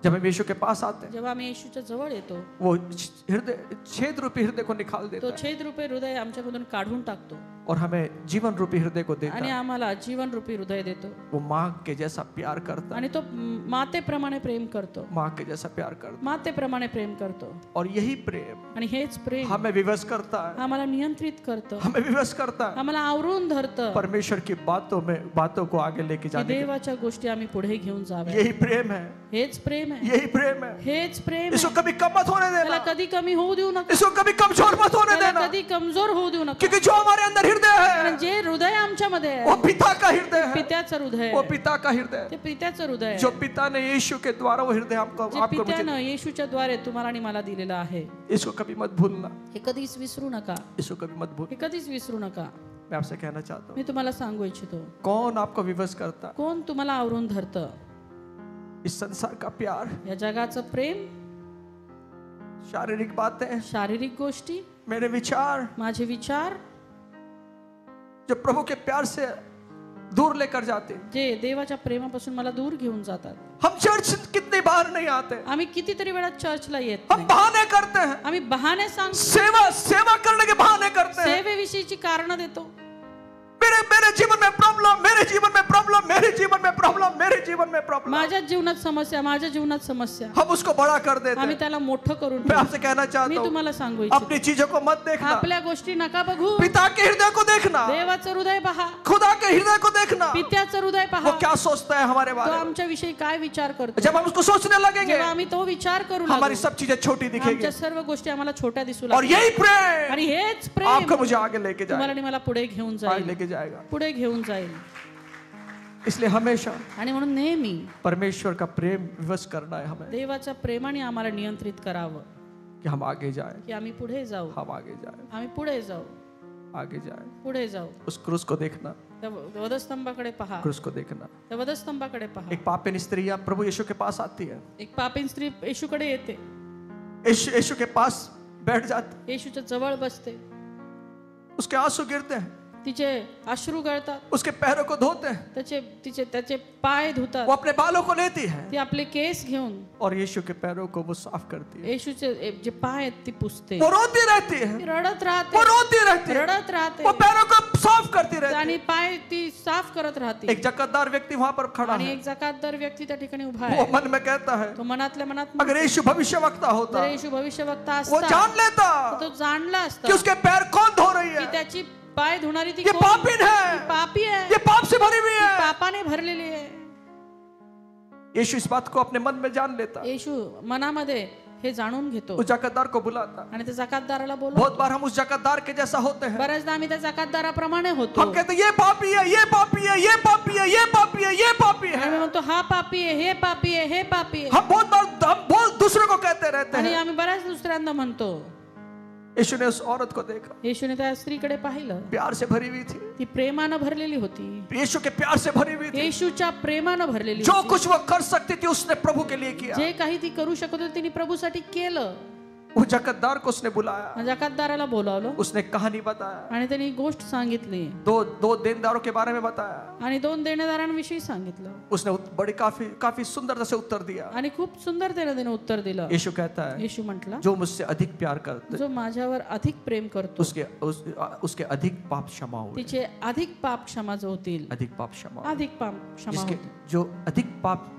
जब हम यीशु के पास आते हैं, जेव्हा आम्ही येशूच्या जवळ येतो, वो हृदय छेद रूपी हृदय को निकाल देता तो है छेद रूपी हृदय आमच्यामधून काढून टाकतो और हमें जीवन रूपी हृदय को देता आणि है। आम्हाला जीवन रूपी हृदय देतो वो माँ के जैसा प्यार करता है, आणि तो मातेप्रमाणे प्रेम करतो, माँ के जैसा प्यार करता मातेप्रमाणे प्रेम करतो है। और यही प्रेम आणि हेच प्रेम हमें विवश करता है, आम्हाला नियंत्रित करतं, हमें विवश करता है आम्हाला आवरून धरतं परमेश्वर की बातों को आगे लेके की जाने के लिए। देवाच्या गोष्टी आम्ही पुढे घेऊन जाव्या। यही प्रेम है, हेच प्रेम आहे, यही प्रेम है। हेच प्रेम इसको आहे। कभी कम मत होने त्याला देना, कधी कमी होऊ देऊ नका, इसको कभी कमजोर मत होने त्याला देना, कधी कमजोर होऊ देऊ नका, क्योंकि जो हमारे अंदर हृदय है कारण जे हृदय आमच्यामध्ये वो आहे पिता का हृदय ते है, पित्याचं हृदय वो आहे, पिता का हृदय ते पित्याचं हृदय है। आहे, जो पिता ने यीशु के द्वारा वो हृदय आपको जे पित्यानं येशूच्या द्वारे तुम्हाला आणि मला दिलेलं आहे। इसको कभी मत भूलना, हे कधीच विसरू नका, इसको कभी मत भूल। हे कधीच विसरू नका। मैं आपसे कहना चाहता हूँ, मी तुम्हाला सांगू इच्छितो, कौन आपको विवश करता? कोण तुम्हाला आवरून धरतं? इस संसार का प्यार, या जगाचं प्रेम, शारीरिक बातें, शारीरिक गोष्टी, मेरे विचार माझे विचार जो प्रभु के प्यार से दूर लेकर जाते। जे देवाच्या प्रेमापासून मला दूर घेऊन जातात। हम चर्च कितनी बार नहीं आते, आम्ही कितीतरी वेळा चर्चला येत हम नाही, बहाने करते हैं, आम्ही बहाने सांगतो, सेवा करने के बहाने करते हैं। सेवेविषयीची कारण देतो। मेरे जीवन में प्रॉब्लम, मेरे जीवन में प्रॉब्लम, मेरे जीवन में प्रॉब्लम, मेरे जीवन में प्रॉब्लम, माझ्या जीवनात समस्या, माझ्या जीवनात समस्या, हम उसको बड़ा कर देते आम्ही हैं। त्याला मोठं करून मैं ठेवतो। आपसे कहना मी चाहता हूँ, तुम्हाला सांगू इच्छितो, अपनी चीजों को मत देखना, आपल्या गोष्टी नका बघू, पिता के हृदय को देखना, देवाचं हृदय पहा, खुदा के हृदय को देखना, पित्याचं हृदय वो पहा, क्या सोचता है हमारे तो बारे में। आमच्या विषयी काय विचार करतो। जब हम उसको सोचने लगेंगे, जेव्हा आम्ही तो विचार करू हमारी लागू, सब चीजें छोटी दिखेगी आमच्या सर्व गोष्टी आम्हाला छोट्या दिसू और लागतात यही प्रेम आणि हेच प्रेम आपको मुझे आगे लेके तुम्हाला जाएगा, आणि मला पुढे घेऊन आगे जाईल, लेके जाएगा। पुढे घेऊन जाईल। इसलिए हमेशा आणि म्हणून नेहमी परमेश्वर का प्रेम विवश करना है हमें, देवाच्या प्रेमाने आम्हाला नियंत्रित करावं कि हम आगे जाए, की आम्ही पुढे जाऊ, हम आगे जाए, आम्ही पुढे जाऊ, आगे जाए। पुढे जाऊ। उस क्रूस को देखना, त्या वधस्तंभाकडे पहा, क्रूस को देखना। त्या वधस्तंभाकडे पहा। एक पापिन स्त्री या प्रभु यीशु के पास आती है, एक पापीण स्त्री येशूकडे येते, यीशु के पास बैठ जाती, येशूच्या जवळ बसते, उसके आंसू गिरते हैं, तिचे अश्रू गळतात, उसके पैरों को धोते हैं, त्याचे पाय धुतात, वो अपने बालों को लेती है ती आपले केस घेऊन और यीशु के पैरों को वो साफ करती है। येशूचे जे पाय आहेत ती पुसते, वो रोती रहती है, ती रडत राहते, वो रोती रहती है, रडत राहते वो पैरों को साफ करती रहती है। आणि पाय ती साफ करत राहते। एक जकतदार व्यक्ति वहां पर खड़ा आणि है, एक जकातदार व्यक्ती त्या ठिकाणी उभा वो आहे, मन में कहता है, तो मनातल्या मनात अगर यीशु भविष्यवक्ता होता, जर येशू भविष्यवक्ता वो असता जान लेता तर तो जाणला असता कि उसके पैर कौन धो रही की है, त्याची पाय धुणारी ती ये कोण? पापिन ती है, पापी आहे, ये पाप से भरी हुई ती है। पापाने भरलेली आहे। यीशु इस बात को अपने मन में जान लेता, येशू मनामध्ये हे जाणून घेतो उस जकतदार को बुलाता। आणि त्या जकातदाराला बोलवतो। बहुत बार हम उस जकतदार के जैसा होते हैं, बऱ्याचदा आम्ही त्या जकातदाराप्रमाणे होतो, हम कहते हैं ये पापी है, ये पापी है, ये पापी है, ये पापी है, ये पापी आणि है। आम्ही म्हणतो हा पापी आहे, हे पापी आहे, हे पापी आहे, हम बहुत दूसरों को कहते रहते आणि हैं। आम्ही बऱ्याच दुसऱ्यांदा म्हणतो। यीशु ने उस औरत को देखा, येशूने त्या स्त्रीकडे पाहिलं, प्यार से भरी हुई थी, ती प्रेमानं भरलेली होती, यीशु के प्यार से भरी हुई थी। येशूच्या प्रेमानं भरलेली जो होती। कुछ वो कर सकती थी उसने प्रभु के लिए किया। जे काही ती करू शकत होती तिने प्रभूसाठी केलं। वो जकतदार को उसने बुलाया, जकातदाराला बोलावलं उसने कहानी बताया, आणि त्यांनी गोष्ट सांगितली दो देनदारों के बारे में बताया। आणि 2 देणेदारांविषयी सांगितलं उसने बड़ी काफी सुंदर से उत्तर दिया। आणि खूप सुंदरतेने त्याने उत्तर दिलं। यीशु कहता है, येशू म्हटला, जो मुझसे अधिक प्यार करते जो माझ्यावर अधिक प्रेम करतो उसके अधिक पाप क्षमा हुए। तिचे अधिक पाप क्षमा होतील, अधिक पाप क्षमा, अधिक पाप क्षमा जिसके होतील। जो अधिक पाप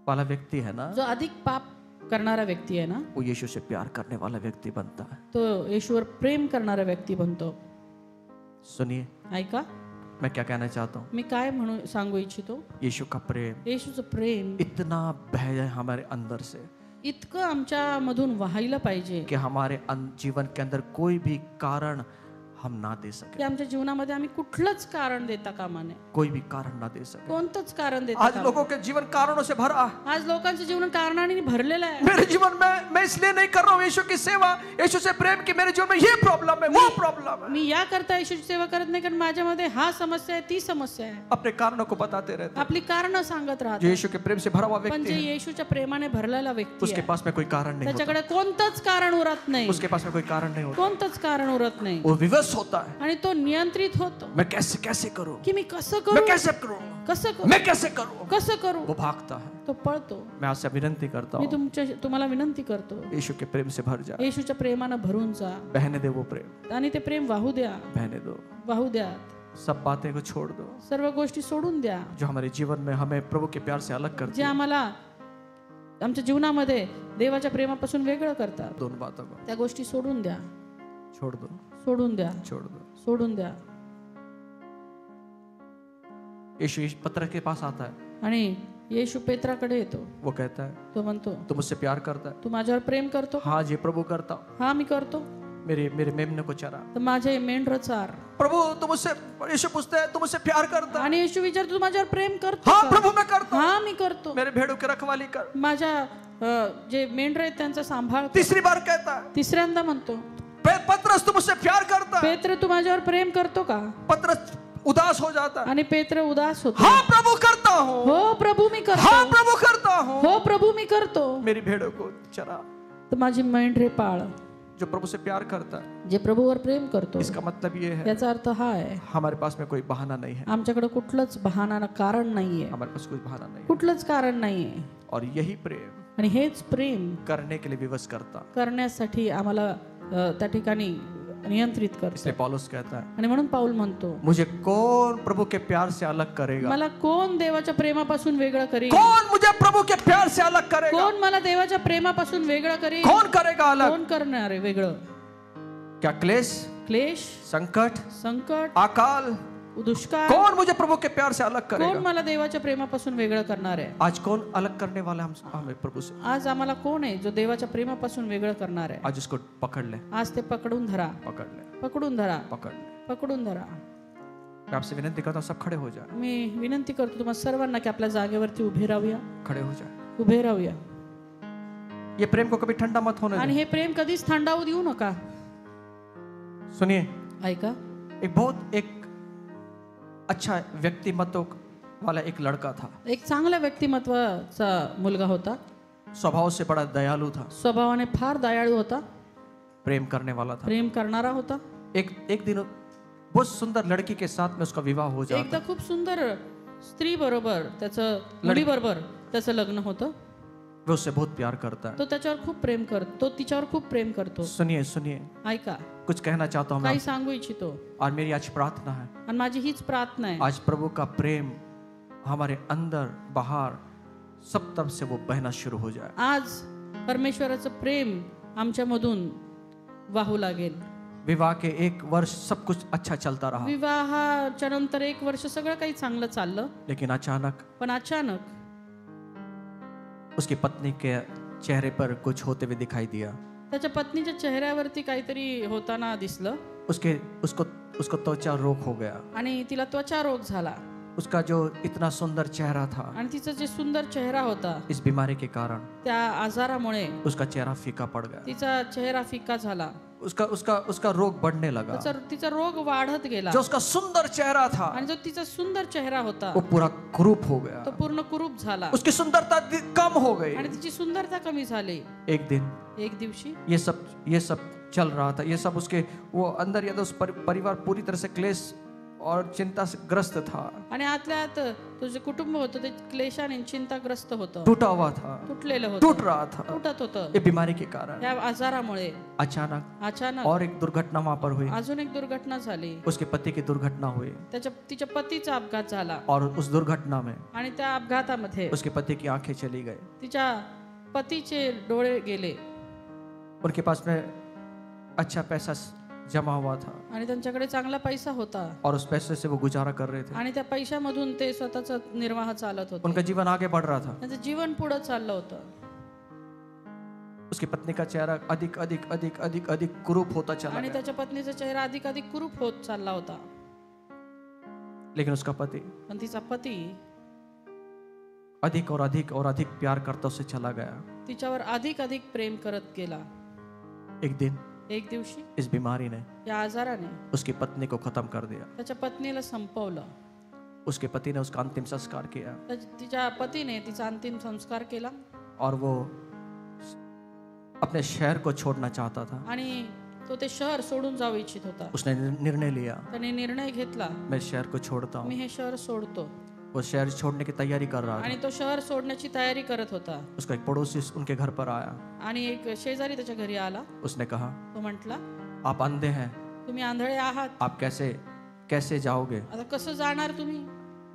वाला व्यक्ति है ना, जो अधिक पाप करणारा व्यक्ती आहे ना, वो यीशु से प्यार करने वाला व्यक्ति बनता है। तो येशूवर प्रेम करणारा व्यक्ती बनतो। सुनिए, ऐका मैं क्या कहना चाहता हूँ। मी काय म्हणू सांगू इच्छितो, यीशु का प्रेम, येशूचं प्रेम इतना बह जाए हमारे अंदर से इतकं आमच्या मधून वाहायला पाहिजे कि हमारे जीवन के अंदर कोई भी कारण हम ना दे सके, की आमच्या जीवनामध्ये आम्ही कुठलंच कारण देता कामा नये, कोई भी कारण ना दे सके। कोणतंच कारण देता आज कामा लोगों के जीवन कारणों से भरा। नये। आज लोकांचं जीवन कारणाने भरलेलं आहे। मेरे जीवन में मैं इसलिए नहीं कर रहा हूँ यीशु की सेवा, यीशु से प्रेम की, मेरे जीवन में ये प्रॉब्लम है, वो प्रॉब्लम है। मी या करता येशूची सेवा करत नाही, कारण माझ्यामध्ये हा समस्या आहे, ती समस्या आहे। अपने कारणों को बताते रहते। आपली कारण सांगत जो राहतात, यीशु के प्रेम से भरा हुआ पण व्यक्ति जे है, येशूच्या प्रेमाने भरलेला व्यक्ती उसके आहे, पास में कोई कारण नहीं होता, त्याच्याकडे कोणतंच कारण उरत नाही, उसके पास में कोई कारण नहीं होता, कोणतंच कारण उरत नाही, वो विवश होता है। आणि तो नियंत्रित होतो मैं कैसे कैसे करूं, की मी कसं मैं करू, कैसे करूं, कसं करू, मैं कैसे करूं, कसं करू, वो भागता है। तो पळतो। मैं आपसे विनंती करता मी हूँ, तुम्हाला विनंती करतो, यीशु के प्रेम से भर जाए, येशूच्या प्रेमानं भरून जा बहने दे वो प्रेम, आणि ते प्रेम वाहू द्या, बहने दो, वाहू द्या, सब बातें को छोड़ दो सर्व गोष्टी सोडून द्या जो हमारे जीवन में हमें प्रभु के प्यार से अलग करती जे है। आम्हाला आमच्या जीवनामध्ये देवाच्या प्रेमापासून वेगळं करतात, दोनों बातों को त्या गोष्टी सोडून द्या, छोड़ दो, सोडून द्या, छोड़ दो। सोडून द्या। यीशु इस पत्र के पास आता है, आणि येशू पेत्राकडे येतो, वो कहता है, तो म्हणतो, तू मुझसे प्यार करता है? तू माझ्यावर प्रेम करतो? हाँ जी प्रभु करता हूँ। हा मी करतो। मेरे मेमने को चरा। तर माझे मेंढर चार। प्रभु तू मुझसे, यीशु पूछता है, तू मुझसे प्यार करता है? आणि येशू विचारतो, तू माझ्यावर प्रेम करतो हाँ का? प्रभु मैं करता हूँ। हा मी करतो। मेरे भेड़ों की रखवाली कर। माझ्या जे मेंढर आहेत त्यांचा सांभाळ कर। तीसरी बार कहता है, तिसऱ्यांदा म्हणतो, पतरस तू मुझसे प्यार करता है? पेत्र तू माझ्यावर प्रेम करतो का? पतरस उदास हो जाता है। आणि पेत्र उदास होतो। हाँ प्रभु करता हूँ। हो प्रभू मी करतो। हाँ प्रभु करता हूँ। हो प्रभू मी करतो। मेरी भेड़ों को चरा। तर माझी मेंढरे पाळ। जो प्रभु से प्यार करता है, जे प्रभूवर प्रेम करतो, इसका मतलब ये है याचा अर्थ हा आहे, हमारे पास में कोई बहाना नहीं है। आमच्याकडे कुठलंच बहाना कारण नाहीये, हमारे पास कोई बहाना नहीं है। कुठलंच कारण नाहीये। और यही प्रेम आणि हेच प्रेम करने के लिए विवश करता, करण्यासाठी आम्हाला त्या ठिकाणी नियंत्रित करतो। इसलिए पौलुस कहता है, आणि म्हणून पाऊल म्हणतो, मुझे कौन प्रभु के प्यार से अलग करेगा? मला कोण देवाच्या प्रेमापासून वेगळं करेल? कौन मुझे प्रभु के प्यार से अलग करेगा? कोण मला देवाच्या प्रेमापासून वेगळं करेल? कौन करेगा अलग? कोण करणार आहे वेगळं? क्या क्लेश, क्लेश, संकट, संकट, अकाल, दुष्काळ, कौन मुझे प्रभु के प्यार से अलग कोण करेगा? मला देवाच्या प्रेमापासून वेगळं करणार आहे? आज कौन अलग करने वाला है हमें प्रभु से? आज आम्हाला कोण आहे जो देवाच्या प्रेमापासून वेगळं करणार आहे? आज उसको पकड़ ले, आज ते पकडून धरा, पकड़ ले, पकडून धरा, पकड़ ले। पकडून धरा। मैं आपसे विनंती करता हूँ, सब खड़े हो जाए, मी विनंती करतो तुम्हाला सर्वांना की आपल्या जागेवरती उभे राहूया, खड़े हो जाए। उभे राहूया। ये प्रेम को कभी ठंडा मत होने आणि दें। हे प्रेम कधीच थंडावू देऊ नका। सुनिए, ऐका, एक अच्छा व्यक्तिमत्व वाला एक लड़का था, एक चांगल्या व्यक्तिमत्वाचा मुलगा होता, स्वभाव से बड़ा दयालु था, स्वभावाने फार दयाळू होता, प्रेम करने वाला था। प्रेम करणारा होता। एक दिन बहुत सुंदर लड़की के साथ में उसका विवाह हो जाता। एकदा खूप सुंदर स्त्री बरोबर त्याचं मुली बरोबर त्याचं लग्न होतं। वो उससे बहुत प्यार करता है। तो त्याच्यावर खूप प्रेम करतो, तो तिच्यावर खूप प्रेम करतो। सुनिए सुनिए, ऐका, कुछ कहना चाहता हूँ मैं, काही सांगू इच्छितो, और मेरी आज प्रार्थना है, आणि माझी हीच प्रार्थना आहे, आज प्रभु का प्रेम हमारे अंदर बाहर सब तरफ से वो बहना शुरू हो जाए। आज परमेश्वराचं प्रेम आमच्यामधून वाहू लागेल। विवाह के 1 वर्ष सब कुछ अच्छा चलता रहा, विवाहाच्या नंतर 1 वर्ष सगळं काही चांगलं चाललं, लेकिन अचानक पण अचानक उसकी पत्नी के चेहरे पर कुछ होते हुए दिखाई दिया। त्याच्या पत्नीच्या चेहऱ्यावरती काहीतरी होताना दिसलं, उसको त्वचा रोग हो गया। आणि तिला त्वचा रोग झाला। उसका जो इतना सुंदर चेहरा था, आणि तिचा जे सुंदर चेहरा होता, इस बीमारी के कारण त्या आजारामुळे उसका चेहरा फीका पड़ गया। तिचा चेहरा फिक्का झाला, उसका उसका उसका रोग बढ़ने लगा। तिचा रोग वाढत गेला जो उसका सुंदर चेहरा था, आणि जो तिचा सुंदर चेहरा होता वो पूरा कुरूप हो गया। तो पूर्ण कुरूप झाला उसकी सुंदरता कम हो गई। आणि तिची सुंदरता कमी झाली। एक दिन एक दिवशी ये सब चल रहा था, ये सब उसके वो अंदर या तो उस परिवार पूरी तरह से क्लेश और चिंता से ग्रस्त था, आणि आतल्या आत तुझे कुटुंब होतं ते क्लेशाने चिंताग्रस्त होतं, टूटा हुआ था, तुटलेलं होतं, टूट रहा था तुटत होतं ये बीमारी के कारण। या आजारामुळे अचानक और एक दुर्घटना वहां पर हुई। अजून एक दुर्घटना झाली, उसके पति की दुर्घटना हुई तिच्या पतीचा अपघात झाला और उस दुर्घटना में आणि त्या अपघातामध्ये उसके पति की आंखें चली गई। तिच्या पतीचे डोळे गेले। उनके पास में अच्छा पैसा जमा हुआ था आणि त्यांच्याकडे चांगला पैसा होता और उस पैसे से वो गुजारा कर रहे थे। आणि त्या पैशामधून ते स्वतःचा निर्वाह चालत होते, उनका जीवन आगे बढ़ रहा था। त्यांचं जीवन पुढे चाललं होतं। उसकी पत्नी का चेहरा अधिक अधिक अधिक अधिक अधिक कुरूप होता चला आणि गया। त्याच्या पत्नीचा चेहरा अधिक अधिक कुरूप होत चालला होता। लेकिन उसका पति पण तिचा पती अधिक और अधिक और अधिक प्यार करता उसे चला गया। तिच्यावर अधिक अधिक प्रेम करत गेला। एक दिन एक दिवशी इस बीमारी ने या आजाराने उसकी पत्नी को खत्म कर दिया। त्याच्या पत्नीला संपवलं। उसके पति ने उसका अंतिम संस्कार किया तिच्या पतीने तिचा अंतिम संस्कार केला और वो अपने शहर को छोड़ना चाहता था। आणि तो ते शहर सोडून जाऊ इच्छित होता। उसने निर्णय लिया, त्याने निर्णय घेतला, मैं शहर को छोड़ता मी हूँ। हे शहर सोडतो। वो शहर छोड़ने की तैयारी कर रहा आणि था। तो शहर सोडण्याची तयारी करत होता। उसका एक पड़ोसी उनके घर पर आया। आणि एक शेजारी त्याच्या घरी आला। उसने कहा, तो म्हटला, आप अंधे हैं, तुम्ही आंधळे आहात, आप कैसे जाओगे? आता कसं जाणार तुम्ही?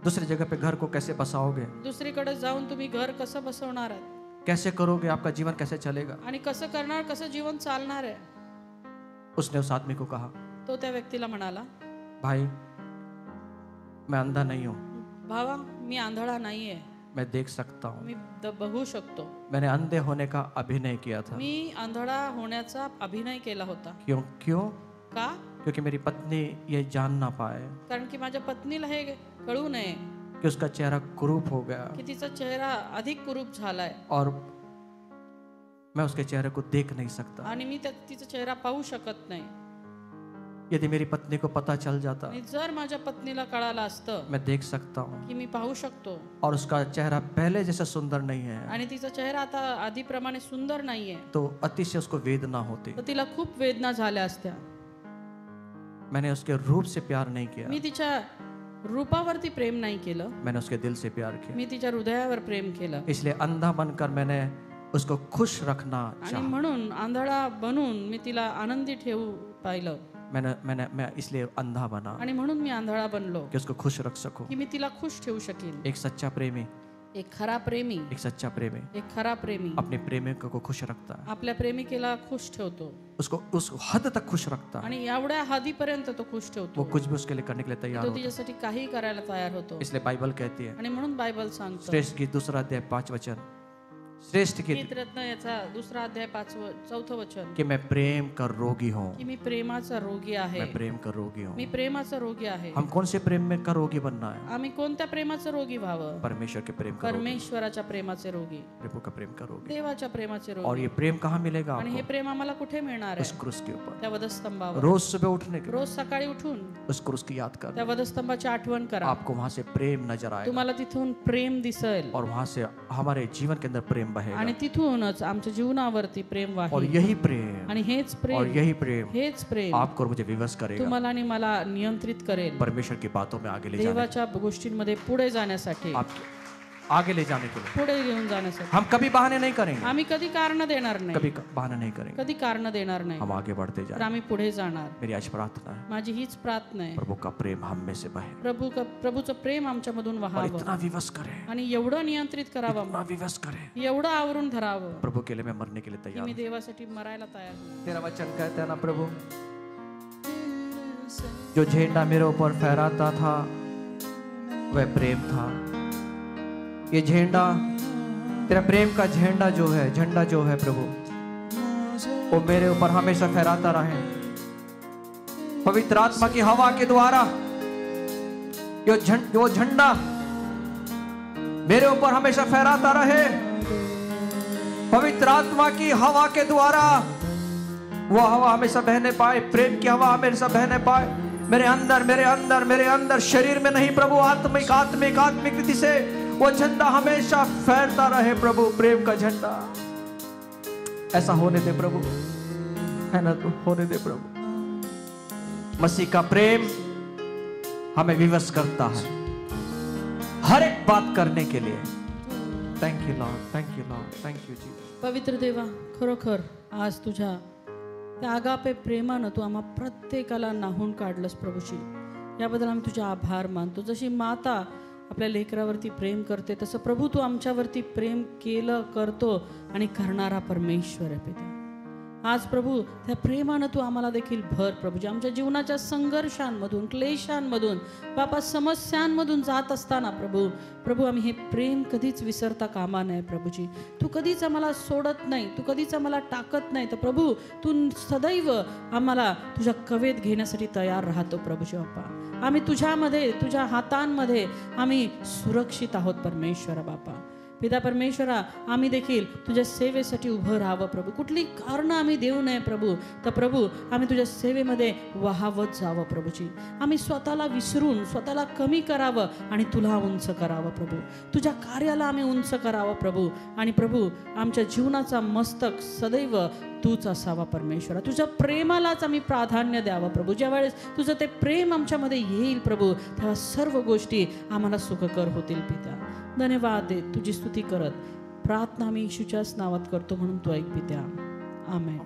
दूसरी जगह पे घर को कैसे बसाओगे? दुसरीकडे जाऊन तुम्ही घर कसं बसवणार आहात? कैसे करोगे? आपका जीवन कैसे चलेगा? आणि कसं करणार, कसं जीवन चालणार आहे? उसने उस आदमी को कहा, तो त्या व्यक्तीला म्हणाला, भाई मैं अंधा नहीं हूँ, भावा मी आंधळा नाहीये, मैं देख सकता हूँ। मी बघू शकतो। मैंने अंधे होने का अभिनय किया था। मी आंधळा होण्याचा अभिनय केला होता। क्यों? का? क्योंकि मेरी पत्नी ये जान ना पाए कारण की माझ्या पत्नीला हे कळू नये कि उसका चेहरा कुरूप हो गया की तिचा चेहरा अधिक कुरूप झालाय और मैं उसके चेहरे को देख नहीं सकता। आणि मी तिचा चेहरा पाहू शकत नाही। यदि मेरी पत्नी को पता चल जाता, आणि जर माझ्या पत्नीला कळालं असतं मैं देख सकता हूँ, की मी पाहू शकतो और उसका चेहरा पहले जैसा सुंदर नहीं है, आणि तिचा चेहरा आता आधीप्रमाणे सुंदर नाहीये, तो अतिशय उसको वेदना होती। तर तिला खूप वेदना झाल्या असत्या। मैंने उसके रूप से प्यार नहीं किया, मी तिच्या रूपावरती प्रेम नाही केलं, मैंने उसके दिल से प्यार किया। मी तिच्या हृदयावर प्रेम केलं। इसलिए अंधा बनकर मैंने उसको खुश रखना आणि चाहा। म्हणून आंधळा बनून मी तिला आनंदी ठेवू पाहिलं मैं इसलिए अंधा बना आणि म्हणून मी आंधळा बनलो कि उसको खुश रख सकूं। की मी तिला खुश ठेवू शकेन। एक सच्चा प्रेमी एक खरा प्रेमी अपने प्रेमिक को खुश रखता है, आपल्या प्रेमिकेला खुश ठेवतो, उसको उस हद तक खुश रखता है, आणि एवढ्या हदीपर्यंत तो खुश वो ठेवतो, कुछ भी उसके लिए करने के लिए तैयार तो होता तिच्यासाठी काही करायला तयार होतो। है। इसलिए बाइबल कहती है, आणि म्हणून बायबल सांगतो, श्रेष्ठ गीत 2 अध्याय 5 वचन, श्रेष्ठ गीत गीतरत्न याचा 2 अध्याय 4 वचन, कि मैं प्रेम का रोगी हूँ, की मी प्रेमाचा रोगी आहे, मैं प्रेम का रोगी हूँ। मी प्रेमाचा रोगी आहे। हम कौन से प्रेम में का रोगी बनना है? आम्ही कोणत्या प्रेमाचे रोगी व्हावं? परमेश्वर के प्रेम का रोगी, परमेश्वराच्या प्रेमाचे रोगी, प्रभु का प्रेम का रोगी। देवाच्या प्रेमाचे और रोगी। ये प्रेम कहाँ मिलेगा आणि हे आपको? प्रेम आम्हाला कुठे मिळणार उस आहे? क्रूस के ऊपर, त्या वधस्तंभावर। रोज सुबह उठने के रोज सकाळी उठून उस क्रूस की याद कर, त्या वधस्तंभाची आठवण करा। आपको वहां से प्रेम नजर आएगा तुम्हाला तिथून प्रेम दिसेल और वहां से हमारे जीवन के अंदर प्रेम बहेगा। आणि तिथूनच आमच्या जीवनावरती प्रेम और वाहेल। यही प्रेम आणि हेच प्रेम हेच प्रेम आपको और मुझे विवश करेगा, तुम्हाला आणि मला नियंत्रित करेल परमेश्वर की बातों में आगे ले जाने, देवाच्या गोष्टींमध्ये पुढे जाण्यासाठी, आप आगे ले जाने के लिए। पुढे घेऊन जाण्यासाठी। हम कभी बहाने नहीं करेंगे, आम्ही कधी कारण देणार नाही, कभी बहाने नहीं करेंगे, कधी कारण देणार नाही, हम आगे बढ़ते तर जाएंगे। आम्ही पुढे जाणार। मेरी आज प्रार्थना है, माझी हीच प्रार्थना आहे, प्रभु का प्रेम हम में से बहे प्रभूचं प्रेम आमच्या मधून और वाहावं इतना विवश करे, आणि एवढं नियंत्रित करावं, इतना विवश करे, एवढं आवरून धरावं प्रभु के लिए मैं मरने के लिए की तैयार मी हूं। देवासाठी मरायला तयार हूं। तेरा वचन कहता है ना प्रभु, जो झंडा मेरे ऊपर फहराता था वह प्रेम था। ये झंडा, तेरा प्रेम का झंडा जो है प्रभु, वो मेरे ऊपर हमेशा फहराता रहे। पवित्र आत्मा की हवा के द्वारा वो झंडा मेरे ऊपर हमेशा फहराता रहे। पवित्र आत्मा की हवा के द्वारा वो हवा हमेशा बहने पाए, प्रेम की हवा हमेशा बहने पाए मेरे अंदर, मेरे अंदर, मेरे अंदर, शरीर में नहीं प्रभु, आत्मिक आत्मिक आत्मिक रीति से वो झंडा हमेशा फैलता रहे प्रभु, प्रेम का झंडा। ऐसा होने दे प्रभु, है ना, तो होने दे प्रभु। मसीह का प्रेम हमें विवश करता है हर एक बात करने के लिए। Thank you Lord, thank you Lord, thank you Jesus. पवित्र देवा, खरोखर आज तुझ्या त्या आगापे प्रेमानं तू आम्हा प्रत्येकाला नाहून काढलंस प्रभूजी, याबद्दल आम्ही तुझे आभार मानतो। जशी माता आपल्या लेकरावरती प्रेम करते तसं प्रभू तू आमच्यावरती प्रेम केलं, करतो आणि करणारा परमेश्वर आहे पिता। आज प्रभू त्या प्रेमानं तू आम्हाला देखील भर प्रभूजी, आमच्या जीवनाच्या संघर्षांमधून, क्लेशांमधून, बापा समस्यांमधून जात असताना प्रभू आम्ही हे प्रेम कधीच विसरता कामा नये प्रभूजी। तू कधीच आम्हाला सोडत नाही, तू कधीच आम्हाला टाकत नाही, तर प्रभू तू सदैव आम्हाला तुझ्या कवेत घेण्यासाठी तयार राहतो प्रभूजी बाप्पा। आम्ही तुझ्यामध्ये, तुझ्या हातांमध्ये आम्ही सुरक्षित आहोत परमेश्वर बापा। पिता परमेश्वरा, आम्ही देखील तुझ्या सेवेसाठी उभं राहावं प्रभू, कुठली कारणं आम्ही देऊ नये प्रभू, तर प्रभू आम्ही तुझ्या सेवेमध्ये वाहवत जावं प्रभूजी। आम्ही स्वतःला विसरून, स्वतःला कमी करावं आणि तुला उंच करावं प्रभू, तुझ्या कार्याला आम्ही उंच करावं प्रभू। आणि प्रभू आमच्या जीवनाचा मस्तक सदैव तूच असावा परमेश्वरा, तुझ्या प्रेमालाच आम्ही प्राधान्य द्यावं प्रभू। ज्या वेळेस तुझं ते प्रेम आमच्यामध्ये येईल प्रभू, तेव्हा सर्व गोष्टी आम्हाला सुखकर होतील पिता। धन्यवाद दे, तुझी स्तुती करत प्रार्थना मी येशूच्याच नावात करतो, म्हणून तू ऐक पित्या, आमेन।